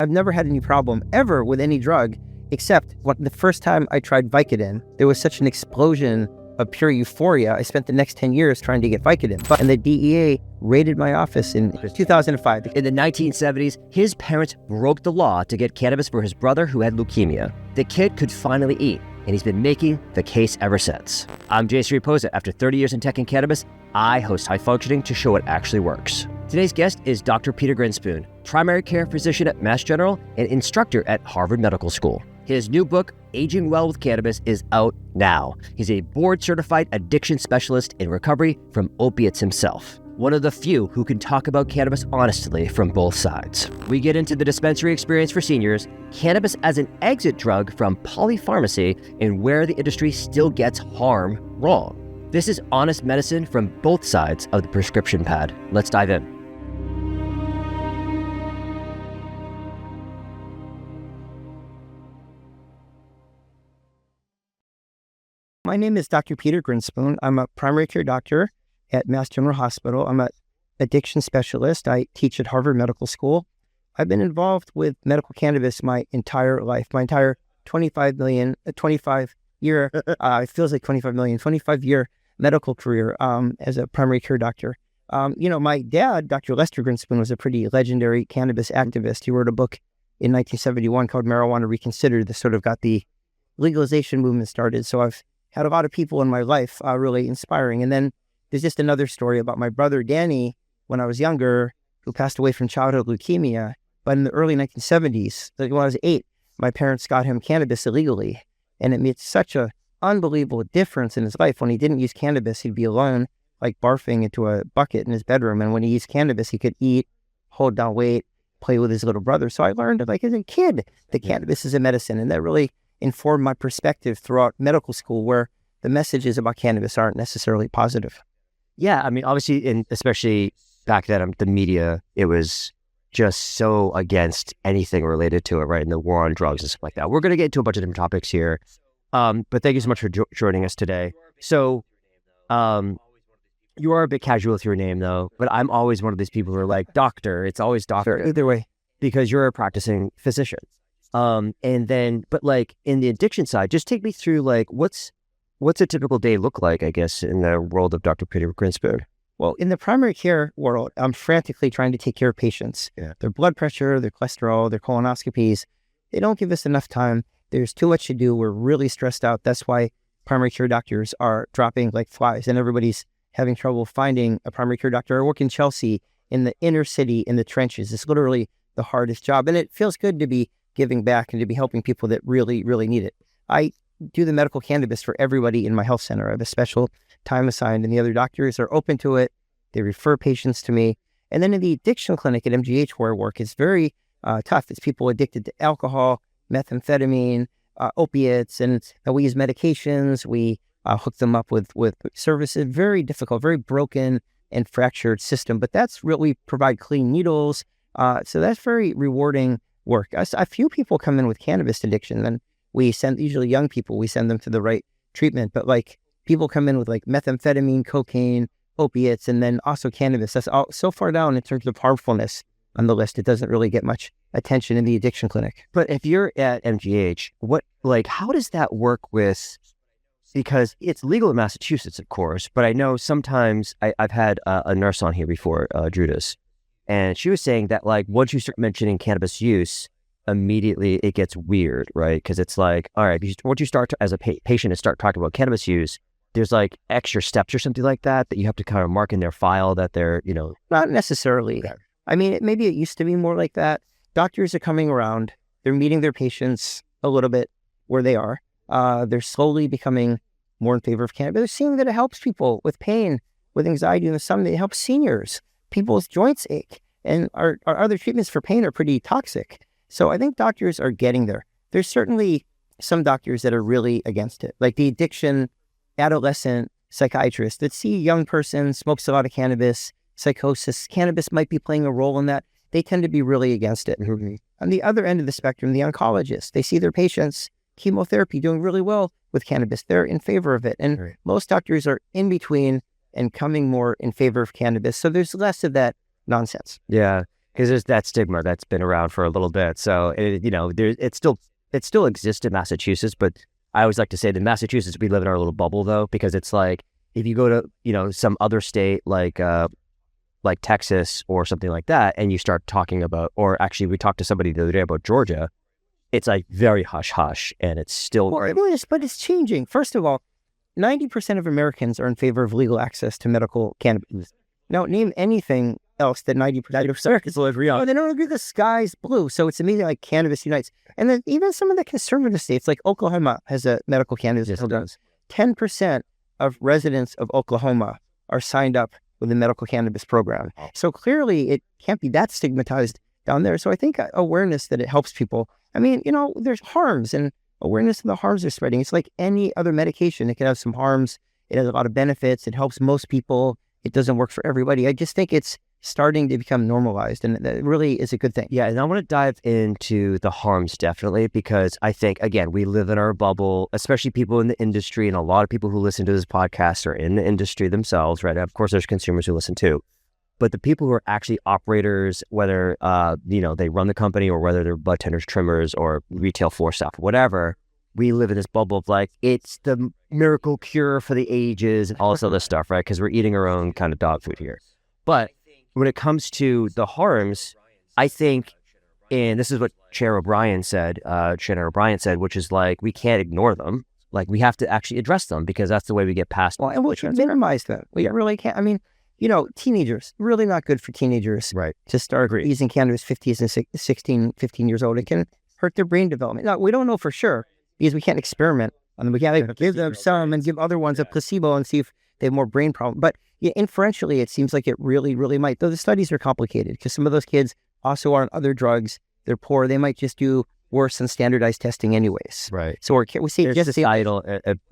I've never had any problem ever with any drug, except the first time I tried Vicodin, there was such an explosion of pure euphoria. I spent the next 10 years trying to get Vicodin. And the DEA raided my office in 2005. In the 1970s, his parents broke the law to get cannabis for his brother who had leukemia. The kid could finally eat, and he's been making the case ever since. I'm Jay Reposa. After 30 years in tech and cannabis, I host High Functioning to show it actually works. Today's guest is Dr. Peter Grinspoon, primary care physician at Mass General and instructor at Harvard Medical School. His new book, Aging Well with Cannabis, is out now. He's a board-certified addiction specialist in recovery from opiates himself. One of the few who can talk about cannabis honestly from both sides. We get into the dispensary experience for seniors, cannabis as an exit drug from polypharmacy, and where the industry still gets harm wrong. This is honest medicine from both sides of the prescription pad. Let's dive in. My name is Dr. Peter Grinspoon. I'm a primary care doctor at Mass General Hospital. I'm an addiction specialist. I teach at Harvard Medical School. I've been involved with medical cannabis my entire life, my entire 25-year medical career as a primary care doctor. My dad, Dr. Lester Grinspoon, was a pretty legendary cannabis activist. He wrote a book in 1971 called Marijuana Reconsidered that sort of got the legalization movement started. So I've had a lot of people in my life really inspiring. And then there's just another story about my brother, Danny, when I was younger, who passed away from childhood leukemia. But in the early 1970s, when I was 8, my parents got him cannabis illegally. And it made such a unbelievable difference in his life. When he didn't use cannabis, he'd be alone, like barfing into a bucket in his bedroom. And when he used cannabis, he could eat, hold down weight, play with his little brother. So I learned, like as a kid, that cannabis is a medicine. And that really informed my perspective throughout medical school, where the messages about cannabis aren't necessarily positive. Yeah, I mean, obviously, and especially back then, the media, it was just so against anything related to it, right? And the war on drugs and stuff like that. We're going to get into a bunch of different topics here. But thank you so much for joining us today. So you are a bit casual with your name, though, but I'm always one of these people who are like, doctor. It's always doctor. Either way. Because you're a practicing physician. But like in the addiction side, just take me through like what's a typical day look like, I guess, in the world of Dr. Peter Grinspoon? Well, in the primary care world, I'm frantically trying to take care of patients. Yeah. Their blood pressure, their cholesterol, their colonoscopies, they don't give us enough time. There's too much to do. We're really stressed out. That's why primary care doctors are dropping like flies, and everybody's having trouble finding a primary care doctor. I work in Chelsea, in the inner city, in the trenches. It's literally the hardest job, and it feels good to be giving back and to be helping people that really, really need it. I do the medical cannabis for everybody in my health center. I have a special time assigned, and the other doctors are open to it. They refer patients to me. And then in the addiction clinic at MGH where I work, it's very tough. It's people addicted to alcohol, methamphetamine, opiates, and we use medications. We hook them up with services. Very difficult, very broken and fractured system. But that's really provide clean needles. So that's very rewarding work. A few people come in with cannabis addiction, and we send, usually young people, we send them to the right treatment. But like people come in with like methamphetamine, cocaine, opiates, and then also cannabis. That's all, so far down in terms of harmfulness on the list. It doesn't really get much attention in the addiction clinic. But if you're at MGH, how does that work with, because it's legal in Massachusetts, of course, but I know sometimes I've had a nurse on here before, Judas, and she was saying that like once you start mentioning cannabis use, immediately it gets weird, right? Because it's like, all right, once you start as a patient and start talking about cannabis use, there's like extra steps or something like that you have to kind of mark in their file that they're, Not necessarily. Okay. I mean, maybe it used to be more like that. Doctors are coming around. They're meeting their patients a little bit where they are. They're slowly becoming more in favor of cannabis. They're seeing that it helps people with pain, with anxiety, and some it helps seniors. People's joints ache, and our other treatments for pain are pretty toxic. So I think doctors are getting there. There's certainly some doctors that are really against it, like the addiction adolescent psychiatrist that see a young person smokes a lot of cannabis, psychosis, cannabis might be playing a role in that. They tend to be really against it. Mm-hmm. On the other end of the spectrum, the oncologists, they see their patients, chemotherapy doing really well with cannabis. They're in favor of it. And right. Most doctors are in between and coming more in favor of cannabis. So there's less of that nonsense. Yeah. because there's that stigma that's been around for a little bit. So it still exists in Massachusetts, but I always like to say that in Massachusetts we live in our little bubble though, because it's like if you go to some other state like Texas or something like that, and you start talking about, or actually we talked to somebody the other day about Georgia, it's like very hush hush, and it's still but it's changing. First of all, 90% of Americans are in favor of legal access to medical cannabis. Now, name anything else that 90% of Americans will agree on. Oh, they don't agree. The sky's blue. So it's amazing, like cannabis unites. And then even some of the conservative states, like Oklahoma has a medical cannabis. Yes, it does. 10% of residents of Oklahoma are signed up with a medical cannabis program. Oh. So clearly it can't be that stigmatized down there. So I think awareness that it helps people. I mean, there's harms, and awareness of the harms are spreading. It's like any other medication. It can have some harms. It has a lot of benefits. It helps most people. It doesn't work for everybody. I just think it's starting to become normalized, and that really is a good thing. Yeah, and I want to dive into the harms definitely, because I think, again, we live in our bubble, especially people in the industry, and a lot of people who listen to this podcast are in the industry themselves, right? Of course, there's consumers who listen too. But the people who are actually operators, whether they run the company or whether they're budtenders, trimmers, or retail floor staff, whatever, we live in this bubble of like, it's the miracle cure for the ages and all this other stuff, right? Because we're eating our own kind of dog food here. But when it comes to the harms, I think, and this is what Shannon O'Brien said, which is like, we can't ignore them. Like, we have to actually address them, because that's the way we get past. Well, and we should minimize them. We really can't. I mean, teenagers, really not good for teenagers, right, to start using cannabis 15 years old. It can hurt their brain development. Now, we don't know for sure, because we can't experiment on them. We can't give them some and give other ones a placebo and see if they have more brain problems. But yeah, inferentially, it seems like it really, really might. Though the studies are complicated, because some of those kids also are on other drugs. They're poor. They might just do worse than standardized testing anyways. Right. So we see just a societal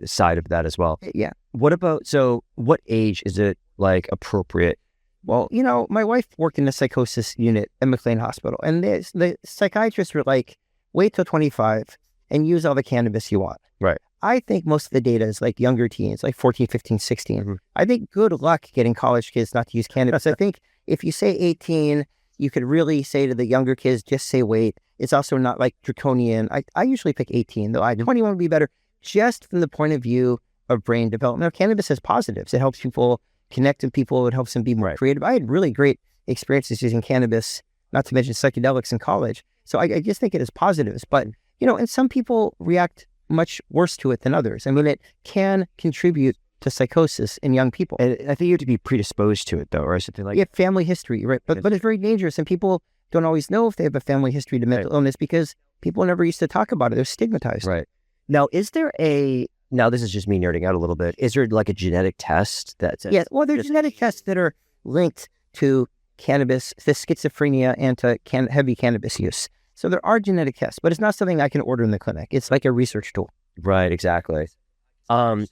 side of that as well. Yeah. What age is it like appropriate? Well, my wife worked in the psychosis unit at McLean Hospital, and the psychiatrists were like, wait till 25 and use all the cannabis you want. Right. I think most of the data is like younger teens, like 14, 15, 16. Mm-hmm. I think good luck getting college kids not to use cannabis. I think if you say 18, you could really say to the younger kids, just say wait. It's also not like draconian. I usually pick 18, though. 21 would be better, just from the point of view of brain development. Now, cannabis has positives. It helps people connect with people. It helps them be more creative. I had really great experiences using cannabis, not to mention psychedelics in college. So I just think it has positives. But, and some people react much worse to it than others. I mean, it can contribute to psychosis in young people. And I think you have to be predisposed to it, though, or something like that. Yeah, family history, right? But it's very dangerous, and people don't always know if they have a family history to mental illness, because people never used to talk about it. They're stigmatized. Right. Now, this is just me nerding out a little bit. Is there like a genetic test that says... Yeah, well, there are genetic tests that are linked to cannabis, to schizophrenia, and to heavy cannabis use. So there are genetic tests, but it's not something I can order in the clinic. It's like a research tool. Right, exactly.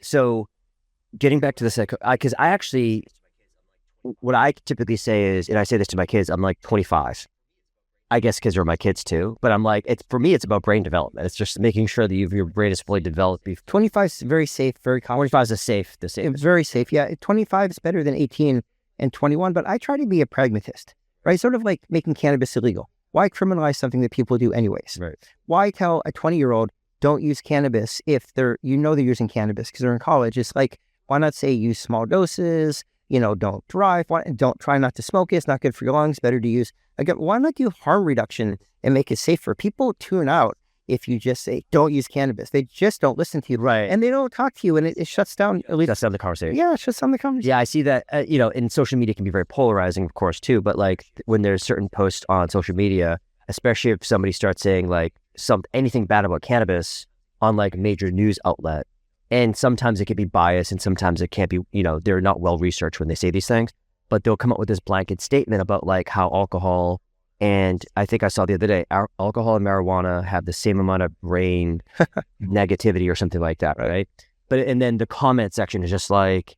So getting back to the because I actually, what I typically say is, and I say this to my kids, I'm like 25. I guess kids are my kids too, but I'm like, for me, it's about brain development. It's just making sure that your brain is fully developed. 25 is very safe, very common. 25 is the safe. It's very safe. Yeah, 25 is better than 18 and 21, but I try to be a pragmatist, right? Sort of like making cannabis illegal. Why criminalize something that people do anyways? Right. Why tell a 20-year-old don't use cannabis if they're using cannabis because they're in college? It's like, why not say use small doses? Don't drive. Don't try not to smoke it. It's not good for your lungs. Better to use. Again, why not do harm reduction and make it safer? People tune out if you just say don't use cannabis. They just don't listen to you, right? And they don't talk to you, and it shuts down. At least shuts down the conversation. Yeah, it shuts down the conversation. Yeah, I see that. And social media can be very polarizing, of course, too. But like when there's certain posts on social media, especially if somebody starts saying like anything bad about cannabis on like a major news outlet, and sometimes it can be biased, and sometimes it can't be. They're not well researched when they say these things, but they'll come up with this blanket statement about like how alcohol. And I think I saw the other day, alcohol and marijuana have the same amount of brain negativity or something like that, right? And then the comment section is just like,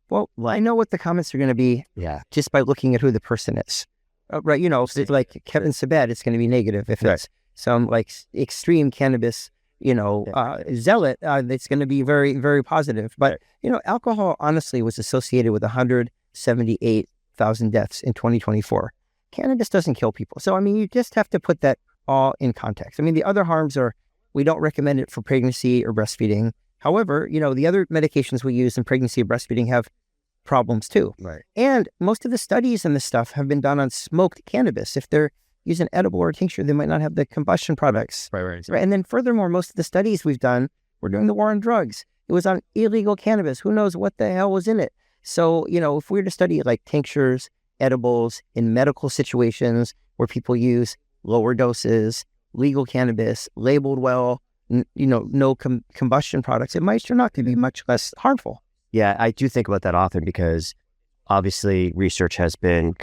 well, I know what the comments are going to be, just by looking at who the person is, right? If it's like Kevin Sabet, it's going to be negative. If it's some like extreme cannabis, zealot, it's going to be very, very positive. But alcohol honestly was associated with 178,000 deaths in 2024. cannabis doesn't kill people. So, I mean, you just have to put that all in context. I mean, the other harms are, we don't recommend it for pregnancy or breastfeeding. However, the other medications we use in pregnancy and breastfeeding have problems too. Right. And most of the studies in this stuff have been done on smoked cannabis. If they're using edible or tincture, they might not have the combustion products. Right. And then furthermore, most of the studies we've done, we're doing the war on drugs. It was on illegal cannabis. Who knows what the hell was in it? So, if we were to study like tinctures, edibles in medical situations where people use lower doses, legal cannabis, labeled well, no combustion products, it might turn out to be much less harmful. Yeah, I do think about that often because obviously research has been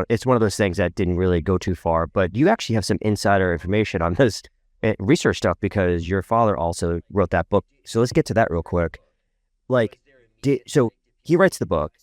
it's one of those things that didn't really go too far, but you actually have some insider information on this research stuff because your father also wrote that book. So let's get to that real quick. So he writes the book.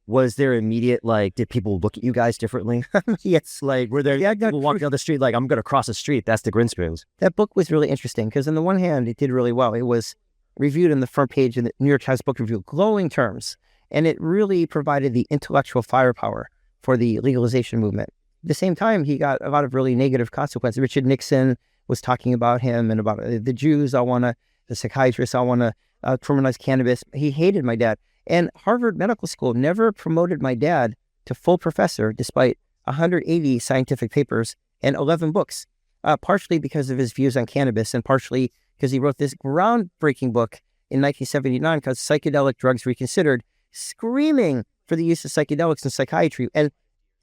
Was there immediate, did people look at you guys differently? Yes. Were there people walking down the street I'm going to cross the street, that's the Grinspoons? That book was really interesting because on the one hand, it did really well. It was reviewed in the front page in the New York Times Book Review, glowing terms, and it really provided the intellectual firepower for the legalization movement. At the same time, he got a lot of really negative consequences. Richard Nixon was talking about him and about the Jews, the psychiatrists, criminalize cannabis. He hated my dad. And Harvard Medical School never promoted my dad to full professor despite 180 scientific papers and 11 books, partially because of his views on cannabis and partially because he wrote this groundbreaking book in 1979 called Psychedelic Drugs Reconsidered, screaming for the use of psychedelics in psychiatry. And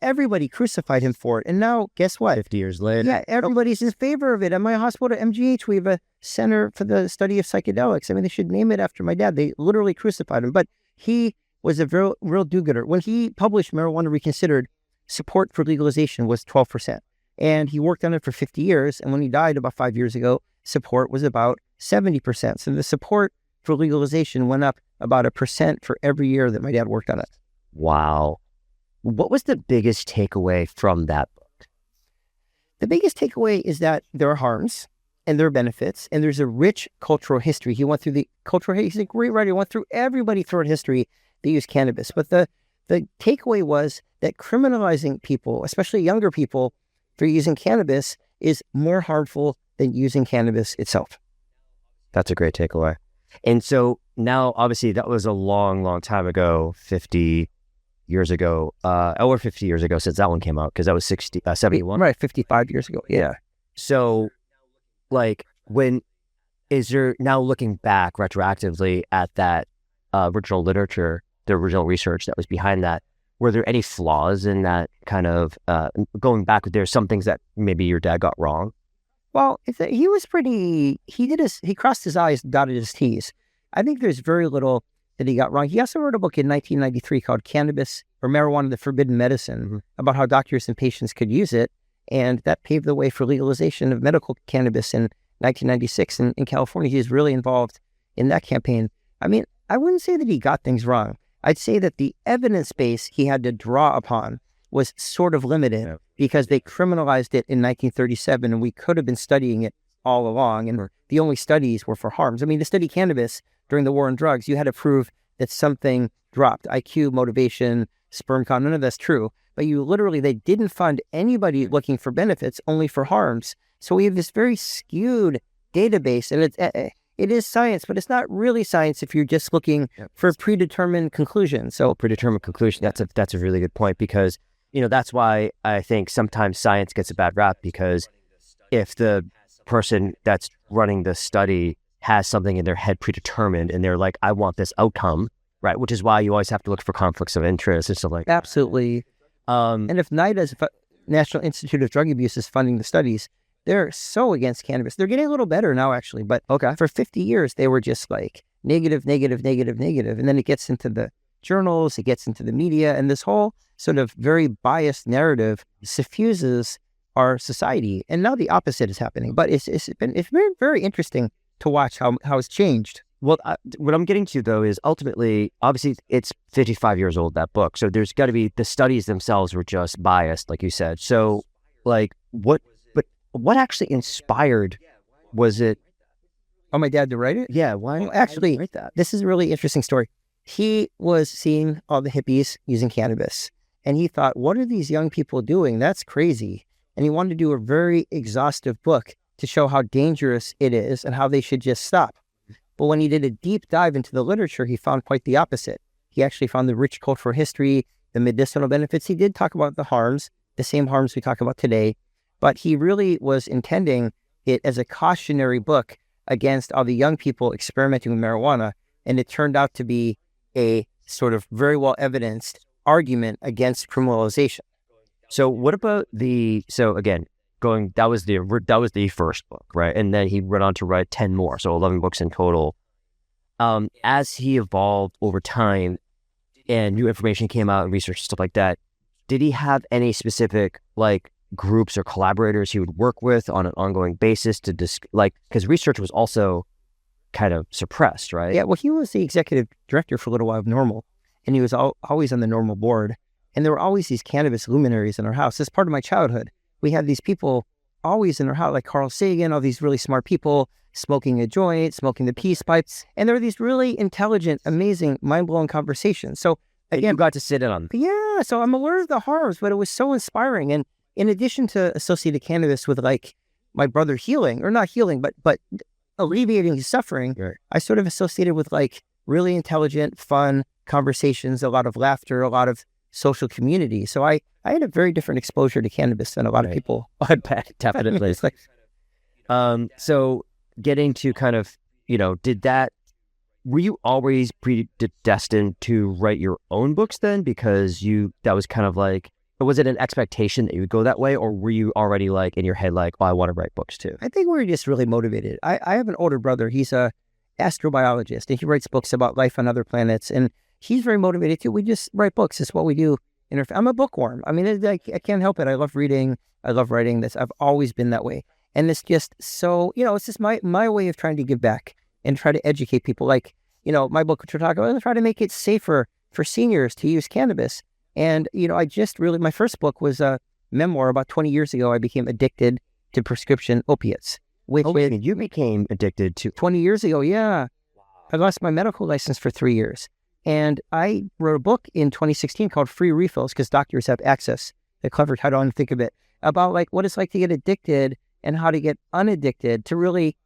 everybody crucified him for it. And now, guess what? 50 years later. Yeah, everybody's in favor of it. At my hospital, MGH, we have a center for the study of psychedelics. I mean, they should name it after my dad. They literally crucified him. But he was a real do-gooder. When he published Marijuana Reconsidered, support for legalization was 12%. And he worked on it for 50 years. And when he died about 5 years ago, support was about 70%. So the support for legalization went up about 1% for every year that my dad worked on it. Wow. What was the biggest takeaway from that book? The biggest takeaway is that there are harms and there are benefits, and there's a rich cultural history. He went through the cultural history. He's a great writer. He went through everybody throughout history that used cannabis. But the takeaway was that criminalizing people, especially younger people, for using cannabis is more harmful than using cannabis itself. That's a great takeaway. And so now, obviously, that was a long, long time ago, 50 years ago, or 50 years ago since that one came out, because that was 71. Right, 55 years ago. Yeah. So, when is there now looking back retroactively at that original literature, the original research that was behind that, were there any flaws in that kind of going back? There's some things that maybe your dad got wrong? Well, he was pretty, he crossed his I's, dotted his T's. I think there's very little that he got wrong. He also wrote a book in 1993 called Cannabis or Marijuana, the Forbidden Medicine, about how doctors and patients could use it. And that paved the way for legalization of medical cannabis in 1996 in California. He was really involved in that campaign. I mean, I wouldn't say that he got things wrong. I'd say that the evidence base he had to draw upon was sort of limited because they criminalized it in 1937 and we could have been studying it all along. And the only studies were for harms. I mean, to study cannabis during the war on drugs, you had to prove that something dropped. IQ, motivation, sperm count, none of that's true. But they didn't fund anybody looking for benefits, only for harms. So we have this very skewed database, and it is science, but it's not really science if you're just looking for predetermined conclusions. So predetermined conclusion, that's a really good point, because that's why I think sometimes science gets a bad rap, because if the person that's running the study has something in their head predetermined and they're like, I want this outcome, right? Which is why you always have to look for conflicts of interest and stuff like that. Absolutely. And if NIDA, National Institute of Drug Abuse, is funding the studies, they're so against cannabis. They're getting a little better now, actually. But for 50 years, they were just like negative. And then it gets into the journals, it gets into the media, and this whole sort of very biased narrative suffuses our society. And now the opposite is happening. But it's been very interesting to watch how it's changed. Well, what I'm getting to, though, is ultimately, obviously, it's 55 years old, that book. So there's got to be, the studies themselves were just biased, like you said. So, what actually inspired, was it? Oh, my dad to write it? Yeah, why? Well, actually, write that? This is a really interesting story. He was seeing all the hippies using cannabis, And he thought, what are these young people doing? That's crazy. And he wanted to do a very exhaustive book to show how dangerous it is and how they should just stop. But when he did a deep dive into the literature, he found quite the opposite. He actually found the rich cultural history, the medicinal benefits. He did talk about the harms, the same harms we talk about today, but he really was intending it as a cautionary book against all the young people experimenting with marijuana. And it turned out to be a sort of very well evidenced argument against criminalization. So what about that was the first book, right? And then he went on to write 10 more, so 11 books in total. As he evolved over time and new information came out and research and stuff like that, did he have any specific like groups or collaborators he would work with on an ongoing basis to because research was also kind of suppressed, right? Yeah, well, he was the executive director for a little while of NORML, and he was always on the NORML board. And there were always these cannabis luminaries in our house. That's part of my childhood. We had these people always in our house, like Carl Sagan, all these really smart people smoking a joint, smoking the peace pipes. And there were these really intelligent, amazing, mind-blowing conversations. So again, you got to sit in on them. Yeah, so I'm aware of the harms, but it was so inspiring. And in addition to associating cannabis with like my brother healing, or not healing, but alleviating his suffering, right, I sort of associated with like really intelligent, fun conversations, a lot of laughter, a lot of social community. So I had a very different exposure to cannabis than a lot of people. I bet, definitely. So getting to kind of, were you always predestined to write your own books then? Because that was kind of like, was it an expectation that you would go that way? Or were you already like in your head, like, oh, I want to write books too? I think we were just really motivated. I have an older brother. He's a astrobiologist and he writes books about life on other planets. And he's very motivated too. We just write books. It's what we do. I'm a bookworm. I mean, I can't help it. I love reading. I love writing. I've always been that way. And it's just so, it's just my way of trying to give back and try to educate people. Like, my book, which we're talking about, I try to make it safer for seniors to use cannabis. And, my first book was a memoir. About 20 years ago, I became addicted to prescription opiates. You became addicted to 20 years ago, yeah. I lost my medical license for 3 years. And I wrote a book in 2016 called Free Refills, because doctors have access. A clever title, I didn't think of it, about like what it's like to get addicted and how to get unaddicted, to really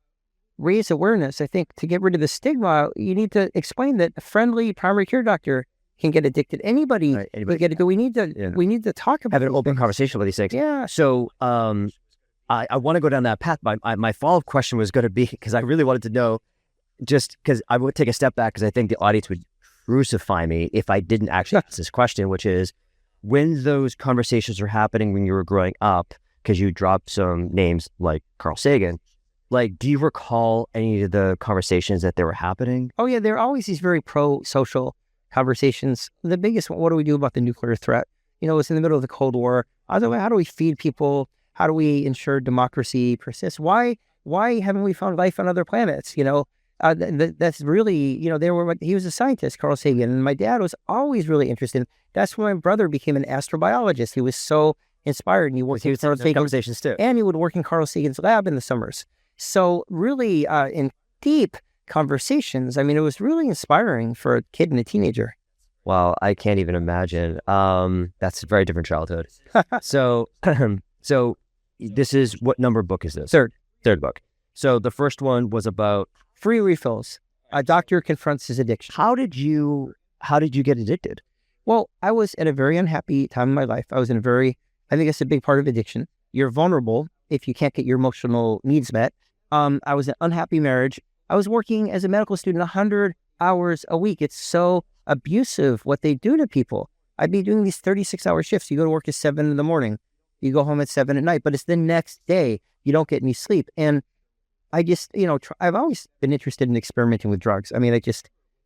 raise awareness. I think to get rid of the stigma, you need to explain that a friendly primary care doctor can get addicted. Anybody can get addicted. We need to talk about have an open conversation with these things. Yeah. So I want to go down that path. My follow-up question was going to be, because I really wanted to know, just because I would take a step back, because I think the audience would crucify me if I didn't actually ask this question, which is, when those conversations were happening when you were growing up, because you dropped some names like Carl Sagan, like, do you recall any of the conversations that they were happening? Oh yeah, there are always these very pro-social conversations. The biggest one, what do we do about the nuclear threat? It's in the middle of the Cold War. How do we feed people? How do we ensure democracy persists? Why haven't we found life on other planets? That's really, he was a scientist, Carl Sagan, and my dad was always really interested. That's when my brother became an astrobiologist. He was so inspired, and he worked in Carl Sagan conversations too. And he would work in Carl Sagan's lab in the summers. So really, in deep conversations, I mean, it was really inspiring for a kid and a teenager. Wow, I can't even imagine. That's a very different childhood. So this is, what number book is this? Third book. So the first one was about Free Refills. A doctor confronts his addiction. How did you get addicted? Well, I was at a very unhappy time in my life. I think that's a big part of addiction. You're vulnerable if you can't get your emotional needs met. I was in an unhappy marriage. I was working as a medical student 100 hours a week. It's so abusive what they do to people. I'd be doing these 36-hour shifts. You go to work at 7 in the morning. You go home at 7 at night, but it's the next day. You don't get any sleep. And I just, I've always been interested in experimenting with drugs. I mean,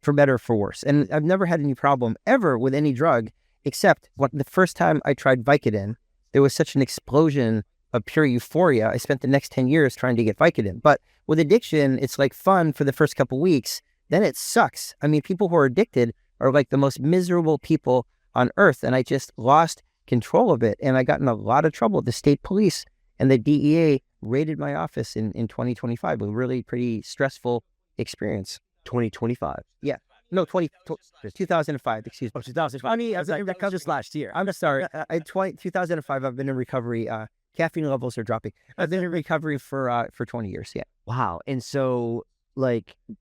for better or for worse. And I've never had any problem ever with any drug, except the first time I tried Vicodin, there was such an explosion of pure euphoria. I spent the next 10 years trying to get Vicodin. But with addiction, it's like fun for the first couple of weeks. Then it sucks. I mean, people who are addicted are like the most miserable people on earth. And I just lost control of it. And I got in a lot of trouble. The state police and the DEA raided my office in 2025. A really pretty stressful experience. 2025? Yeah. No, 2005, excuse me. 2005. I was like, that comes just last year. I'm sorry. 2005, I've been in recovery. Caffeine levels are dropping. I've been in recovery for 20 years, yeah. Wow. And so,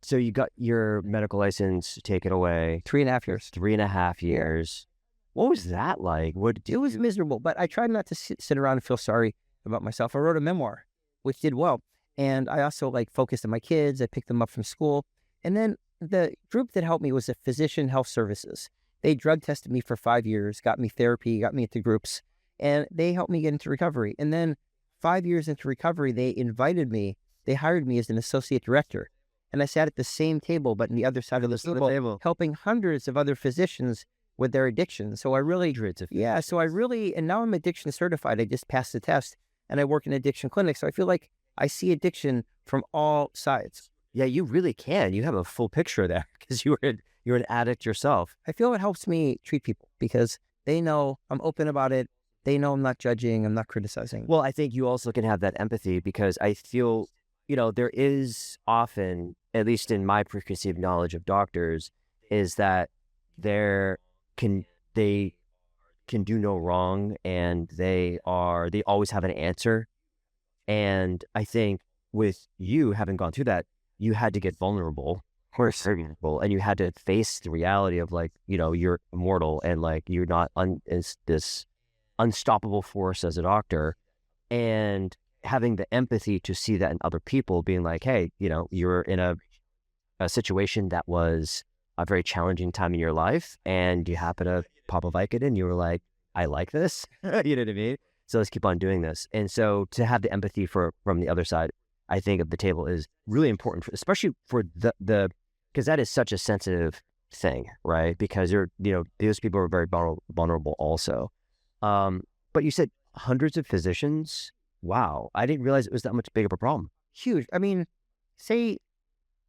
so you got your medical license taken away. 3.5 years. 3.5 years. What was that like? It was miserable, but I tried not to sit around and feel sorry about myself. I wrote a memoir, which did well. And I also focused on my kids. I picked them up from school. And then the group that helped me was the Physician Health Services. They drug tested me for 5 years, got me therapy, got me into groups, and they helped me get into recovery. And then 5 years into recovery, they hired me as an associate director. And I sat at the same table, but on the other side of the table, helping hundreds of other physicians with their addiction. So and now I'm addiction certified. I just passed the test and I work in addiction clinic. So I feel like I see addiction from all sides. Yeah, you really can. You have a full picture there because you're an addict yourself. I feel it helps me treat people because they know I'm open about it. They know I'm not judging. I'm not criticizing. Well, I think you also can have that empathy because I feel, there is often, at least in my preconceived knowledge of doctors, is that they can do no wrong and they always have an answer. And I think with you having gone through that, you had to get vulnerable, and you had to face the reality of you're immortal and you're not this unstoppable force as a doctor, and having the empathy to see that in other people, being like, hey, you're in a situation that was a very challenging time in your life, and you happen to pop a Vicodin, and you were like, I like this, you know what I mean? So let's keep on doing this. And so to have the empathy from the other side, I think, of the table is really important, especially for the because that is such a sensitive thing, right? Because those people are very vulnerable also. But you said hundreds of physicians. Wow. I didn't realize it was that much big of a problem. Huge. I mean, say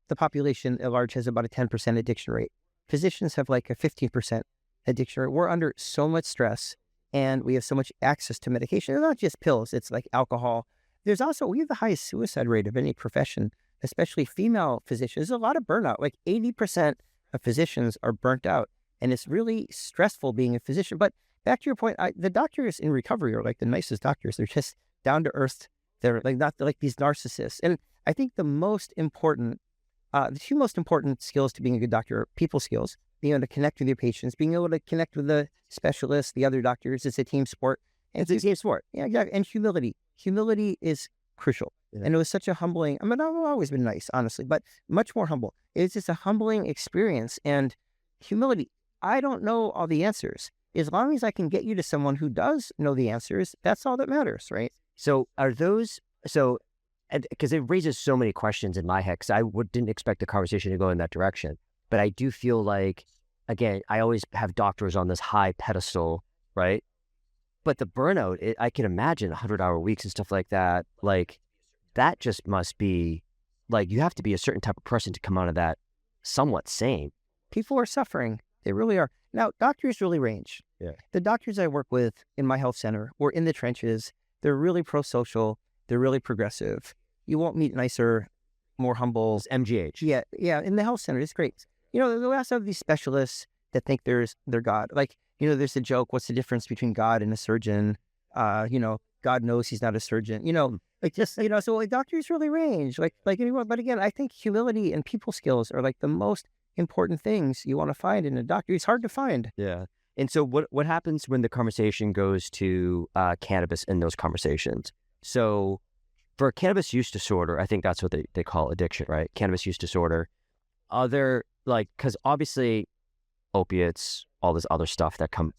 the population at large has about a 10% addiction rate. Physicians have a 15% addiction rate. We're under so much stress and we have so much access to medication. It's not just pills. It's alcohol. We have the highest suicide rate of any profession, especially female physicians. There's a lot of burnout. 80% of physicians are burnt out, and it's really stressful being a physician. But back to your point, the doctors in recovery are the nicest doctors. They're just down to earth. They're not these narcissists. And I think the two most important skills to being a good doctor are people skills, being able to connect with your patients, being able to connect with the specialists, the other doctors. It's a team sport. It's a team sport. Yeah, and humility. Humility is crucial. Yeah. And it was such a humbling, I've always been nice, honestly, but much more humble. It's just a humbling experience. And humility, I don't know all the answers. As long as I can get you to someone who does know the answers, that's all that matters, right? So because it raises so many questions in my head, because I didn't expect the conversation to go in that direction. But I do feel again, I always have doctors on this high pedestal, right? But the burnout, I can imagine 100-hour weeks and stuff like that. That just must be, you have to be a certain type of person to come out of that somewhat sane. People are suffering. They really are. Now, doctors really range. Yeah. The doctors I work with in my health center were in the trenches. They're really pro-social. They're really progressive. You won't meet nicer, more humble. It's MGH. Yeah. In the health center, it's great. They also have these specialists that think they're God. There's a joke, what's the difference between God and a surgeon? God knows he's not a surgeon. So doctors really range, anyone. But again, I think humility and people skills are the most important things you want to find in a doctor. It's hard to find. Yeah. And so what happens when the conversation goes to cannabis in those conversations? So for cannabis use disorder, I think that's what they call addiction, right? Cannabis use disorder. Because obviously opiates, all this other stuff that come,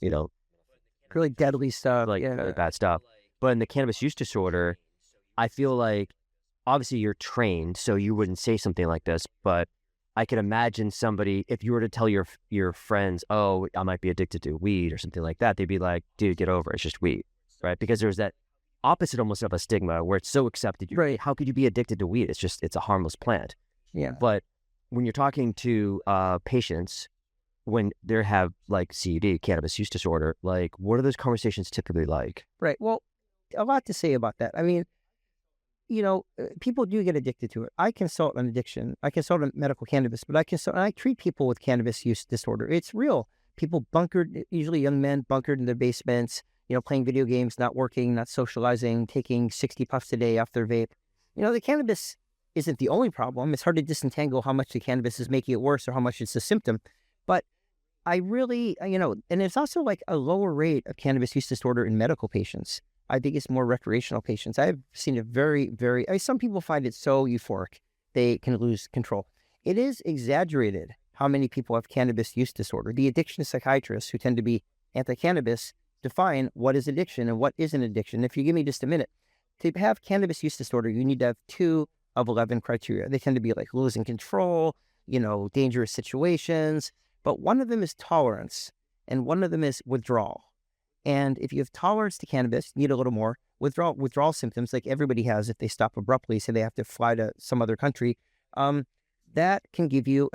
really deadly stuff, bad stuff. But in the cannabis use disorder, I feel obviously you're trained, so you wouldn't say something like this, but I can imagine somebody, if you were to tell your friends, oh, I might be addicted to weed or something like that, they'd be like, dude, get over it. It's just weed, right? Because there's that opposite almost of a stigma where it's so accepted. Right. How could you be addicted to weed? It's a harmless plant. Yeah. But when you're talking to patients, when they have CUD, cannabis use disorder, what are those conversations typically like? Right. Well, a lot to say about that. I mean, people do get addicted to it. I consult on addiction. I consult on medical cannabis, but I treat people with cannabis use disorder. It's real. People bunkered, usually young men bunkered in their basements, playing video games, not working, not socializing, taking 60 puffs a day off their vape. The cannabis isn't the only problem. It's hard to disentangle how much the cannabis is making it worse or how much it's a symptom. But I really, and it's also like a lower rate of cannabis use disorder in medical patients. I think it's more recreational patients. I've seen it some people find it so euphoric, they can lose control. It is exaggerated how many people have cannabis use disorder. The addiction psychiatrists, who tend to be anti-cannabis, define what is addiction and what isn't addiction. If you give me just a minute, to have cannabis use disorder, you need to have 2 of 11 criteria. They tend to be like losing control, dangerous situations, but one of them is tolerance and one of them is withdrawal. And if you have tolerance to cannabis, you need a little more. Withdrawal symptoms, like everybody has if they stop abruptly, so they have to fly to some other country, that can give you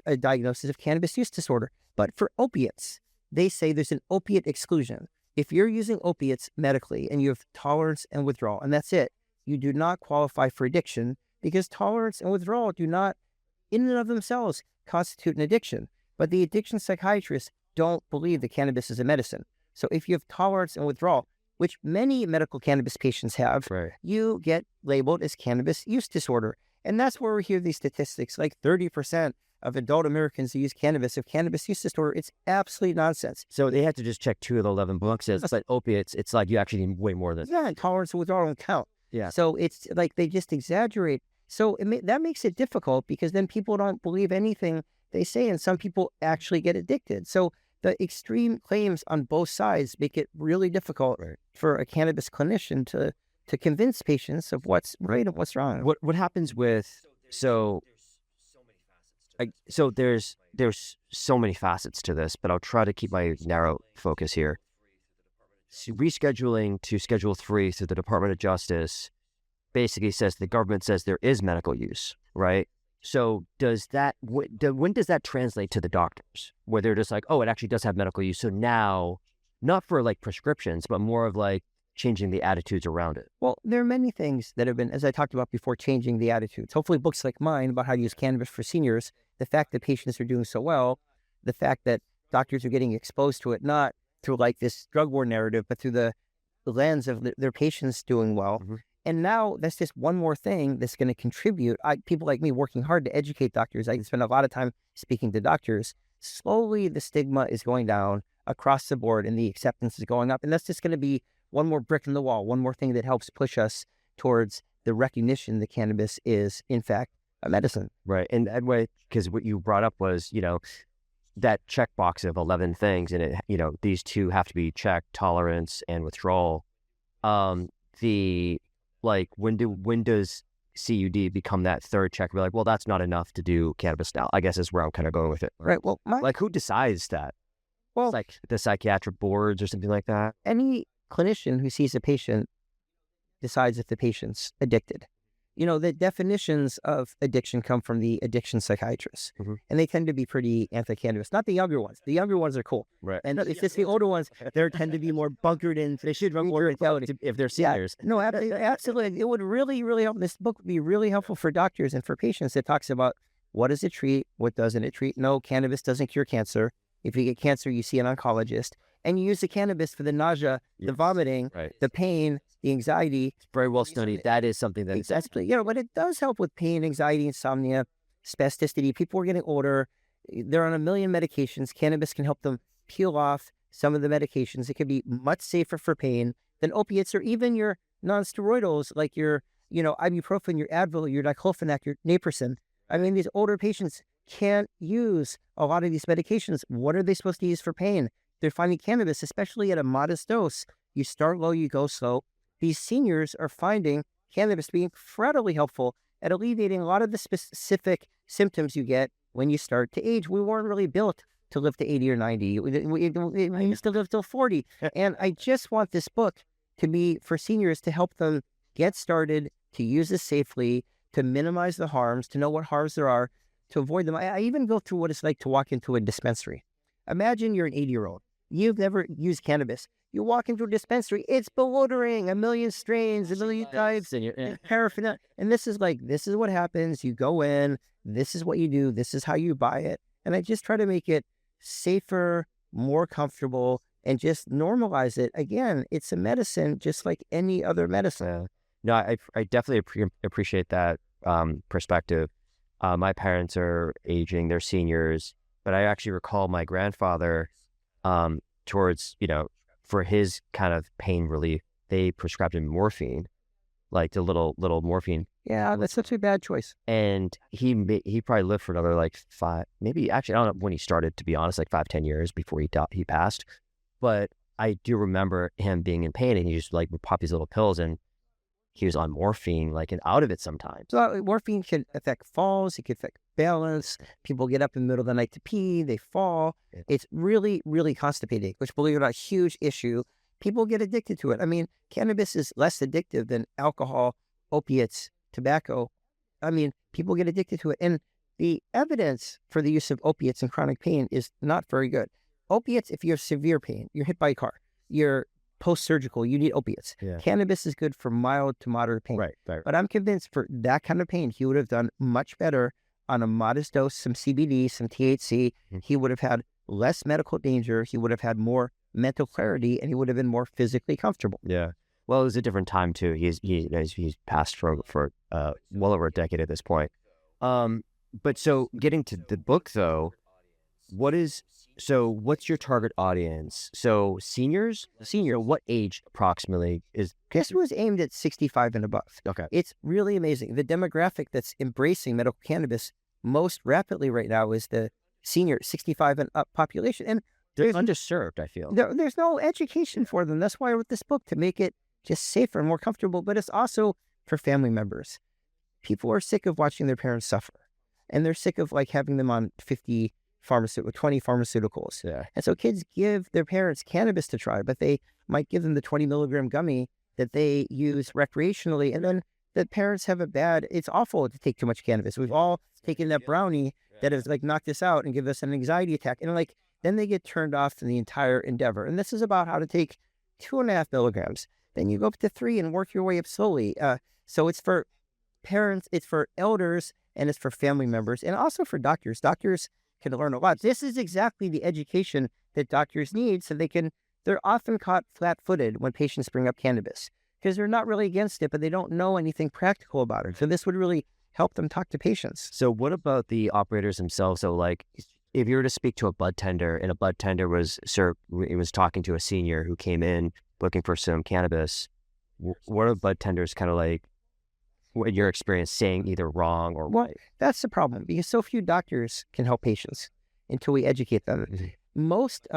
a diagnosis of cannabis use disorder. But for opiates, they say there's an opiate exclusion. If you're using opiates medically and you have tolerance and withdrawal, and that's it, you do not qualify for addiction because tolerance and withdrawal do not, in and of themselves, constitute an addiction. But the addiction psychiatrists don't believe that cannabis is a medicine. So if you have tolerance and withdrawal, which many medical cannabis patients have, you get labeled as cannabis use disorder. And that's where we hear these statistics, like 30% of adult Americans who use cannabis have cannabis use disorder. It's absolute nonsense. So they have to just check 2 of the 11 boxes. But opiates, it's like you actually need way more than that. Yeah, and tolerance and withdrawal don't count. Yeah. So it's like they just exaggerate. So that makes it difficult because then people don't believe anything they say, and some people actually get addicted. So the extreme claims on both sides make it really difficult for a cannabis clinician to convince patients of what's right and what's wrong. What happens with there's so many facets to this, but I'll try to keep my narrow focus here. Rescheduling to Schedule 3 through the Department of Justice basically says the government says there is medical use, right? So when does that translate to the doctors, where they're just like, oh, it actually does have medical use? So now, not for like prescriptions, but more of like changing the attitudes around it. Well, there are many things that have been, as I talked about before, changing the attitudes. Hopefully books like mine about how to use cannabis for seniors, the fact that patients are doing so well, the fact that doctors are getting exposed to it, not through like this drug war narrative, but through the lens of their patients doing well. Mm-hmm. And now that's just one more thing that's going to contribute. People like me working hard to educate doctors. I spend a lot of time speaking to doctors. Slowly, the stigma is going down across the board and the acceptance is going up. And that's just going to be one more brick in the wall, one more thing that helps push us towards the recognition that cannabis is, in fact, a medicine. Right. And because what you brought up was, that checkbox of 11 things, and it, these 2 have to be checked, tolerance and withdrawal. When does CUD become that third check? We're like, well, that's not enough to do cannabis now, I guess is where I'm kind of going with it. Right. Well, who decides that? Well, it's like the psychiatric boards or something like that. Any clinician who sees a patient decides if the patient's addicted. The definitions of addiction come from the addiction psychiatrists, mm-hmm. and they tend to be pretty anti-cannabis. Not the younger ones. The younger ones are cool. Right. And it's just the older ones, they tend to be more bunkered in. They should run more mentality if they're seniors. Yeah. No, absolutely. It would really, really help. This book would be really helpful for doctors and for patients. It talks about what does it treat, what doesn't it treat. No, cannabis doesn't cure cancer. If you get cancer, you see an oncologist. And you use the cannabis for the nausea, the vomiting, the pain, the anxiety. It's very well studied. That is something that exactly, but it does help with pain, anxiety, insomnia, spasticity. People are getting older. They're on a million medications. Cannabis can help them peel off some of the medications. It can be much safer for pain than opiates or even your non-steroidals like your, ibuprofen, your Advil, your diclofenac, your naproxen. I mean, these older patients can't use a lot of these medications. What are they supposed to use for pain? They're finding cannabis, especially at a modest dose. You start low, you go slow. These seniors are finding cannabis to be incredibly helpful at alleviating a lot of the specific symptoms you get when you start to age. We weren't really built to live to 80 or 90. We used to live till 40. And I just want this book to be for seniors to help them get started, to use this safely, to minimize the harms, to know what harms there are, to avoid them. I even go through what it's like to walk into a dispensary. Imagine you're an 80-year-old. You've never used cannabis. You walk into a dispensary, it's bewildering. A million strains, a million types, and paraphernalia. And this is what happens. You go in, this is what you do, this is how you buy it. And I just try to make it safer, more comfortable, and just normalize it. Again, it's a medicine just like any other medicine. No, I definitely appreciate that perspective. My parents are aging, they're seniors, but I actually recall my grandfather towards, for his kind of pain relief, they prescribed him morphine, like the little morphine. Yeah, that's such a bad choice. And he probably lived for another like 5, maybe actually, I don't know when he started, to be honest, like 5-10 years before he passed. But I do remember him being in pain, and he just like would pop these little pills, and he was on morphine, like, and out of it sometimes. So morphine can affect falls. It can affect balance. People get up in the middle of the night to pee. They fall. Yeah. It's really, really constipating, which, believe it or not, huge issue. People get addicted to it. I mean, cannabis is less addictive than alcohol, opiates, tobacco. I mean, people get addicted to it. And the evidence for the use of opiates in chronic pain is not very good. Opiates, if you have severe pain, you're hit by a car, you're post-surgical, you need opiates. Yeah. Cannabis is good for mild to moderate pain. Right. But I'm convinced for that kind of pain, he would have done much better on a modest dose, some CBD, some THC. Mm-hmm. He would have had less medical danger. He would have had more mental clarity, and he would have been more physically comfortable. Yeah. Well, it was a different time too. He's passed for well over a decade at this point. But so getting to the book though, what's your target audience? So senior, what age approximately is? This was aimed at 65 and above. Okay. It's really amazing. The demographic that's embracing medical cannabis most rapidly right now is the senior 65 and up population. And they're underserved, I feel. There's no education for them. That's why I wrote this book, to make it just safer and more comfortable. But it's also for family members. People are sick of watching their parents suffer. And they're sick of like having them on 20 pharmaceuticals. Yeah. And so kids give their parents cannabis to try, but they might give them the 20 milligram gummy that they use recreationally. And then the parents have it's awful to take too much cannabis. We've all taken that brownie that has like knocked us out and give us an anxiety attack. And like, then they get turned off from the entire endeavor. And this is about how to take 2.5 milligrams. Then you go up to 3 and work your way up slowly. So it's for parents, it's for elders, and it's for family members, and also for doctors. Doctors can learn a lot. This is exactly the education that doctors need, so they're often caught flat-footed when patients bring up cannabis, because they're not really against it, but they don't know anything practical about it. So this would really help them talk to patients. So what about the operators themselves? So like, if you were to speak to a budtender, and a budtender was talking to a senior who came in looking for some cannabis, what are budtenders kind of like, in your experience, saying either wrong or right? That's the problem, because so few doctors can help patients until we educate them. Mm-hmm. Most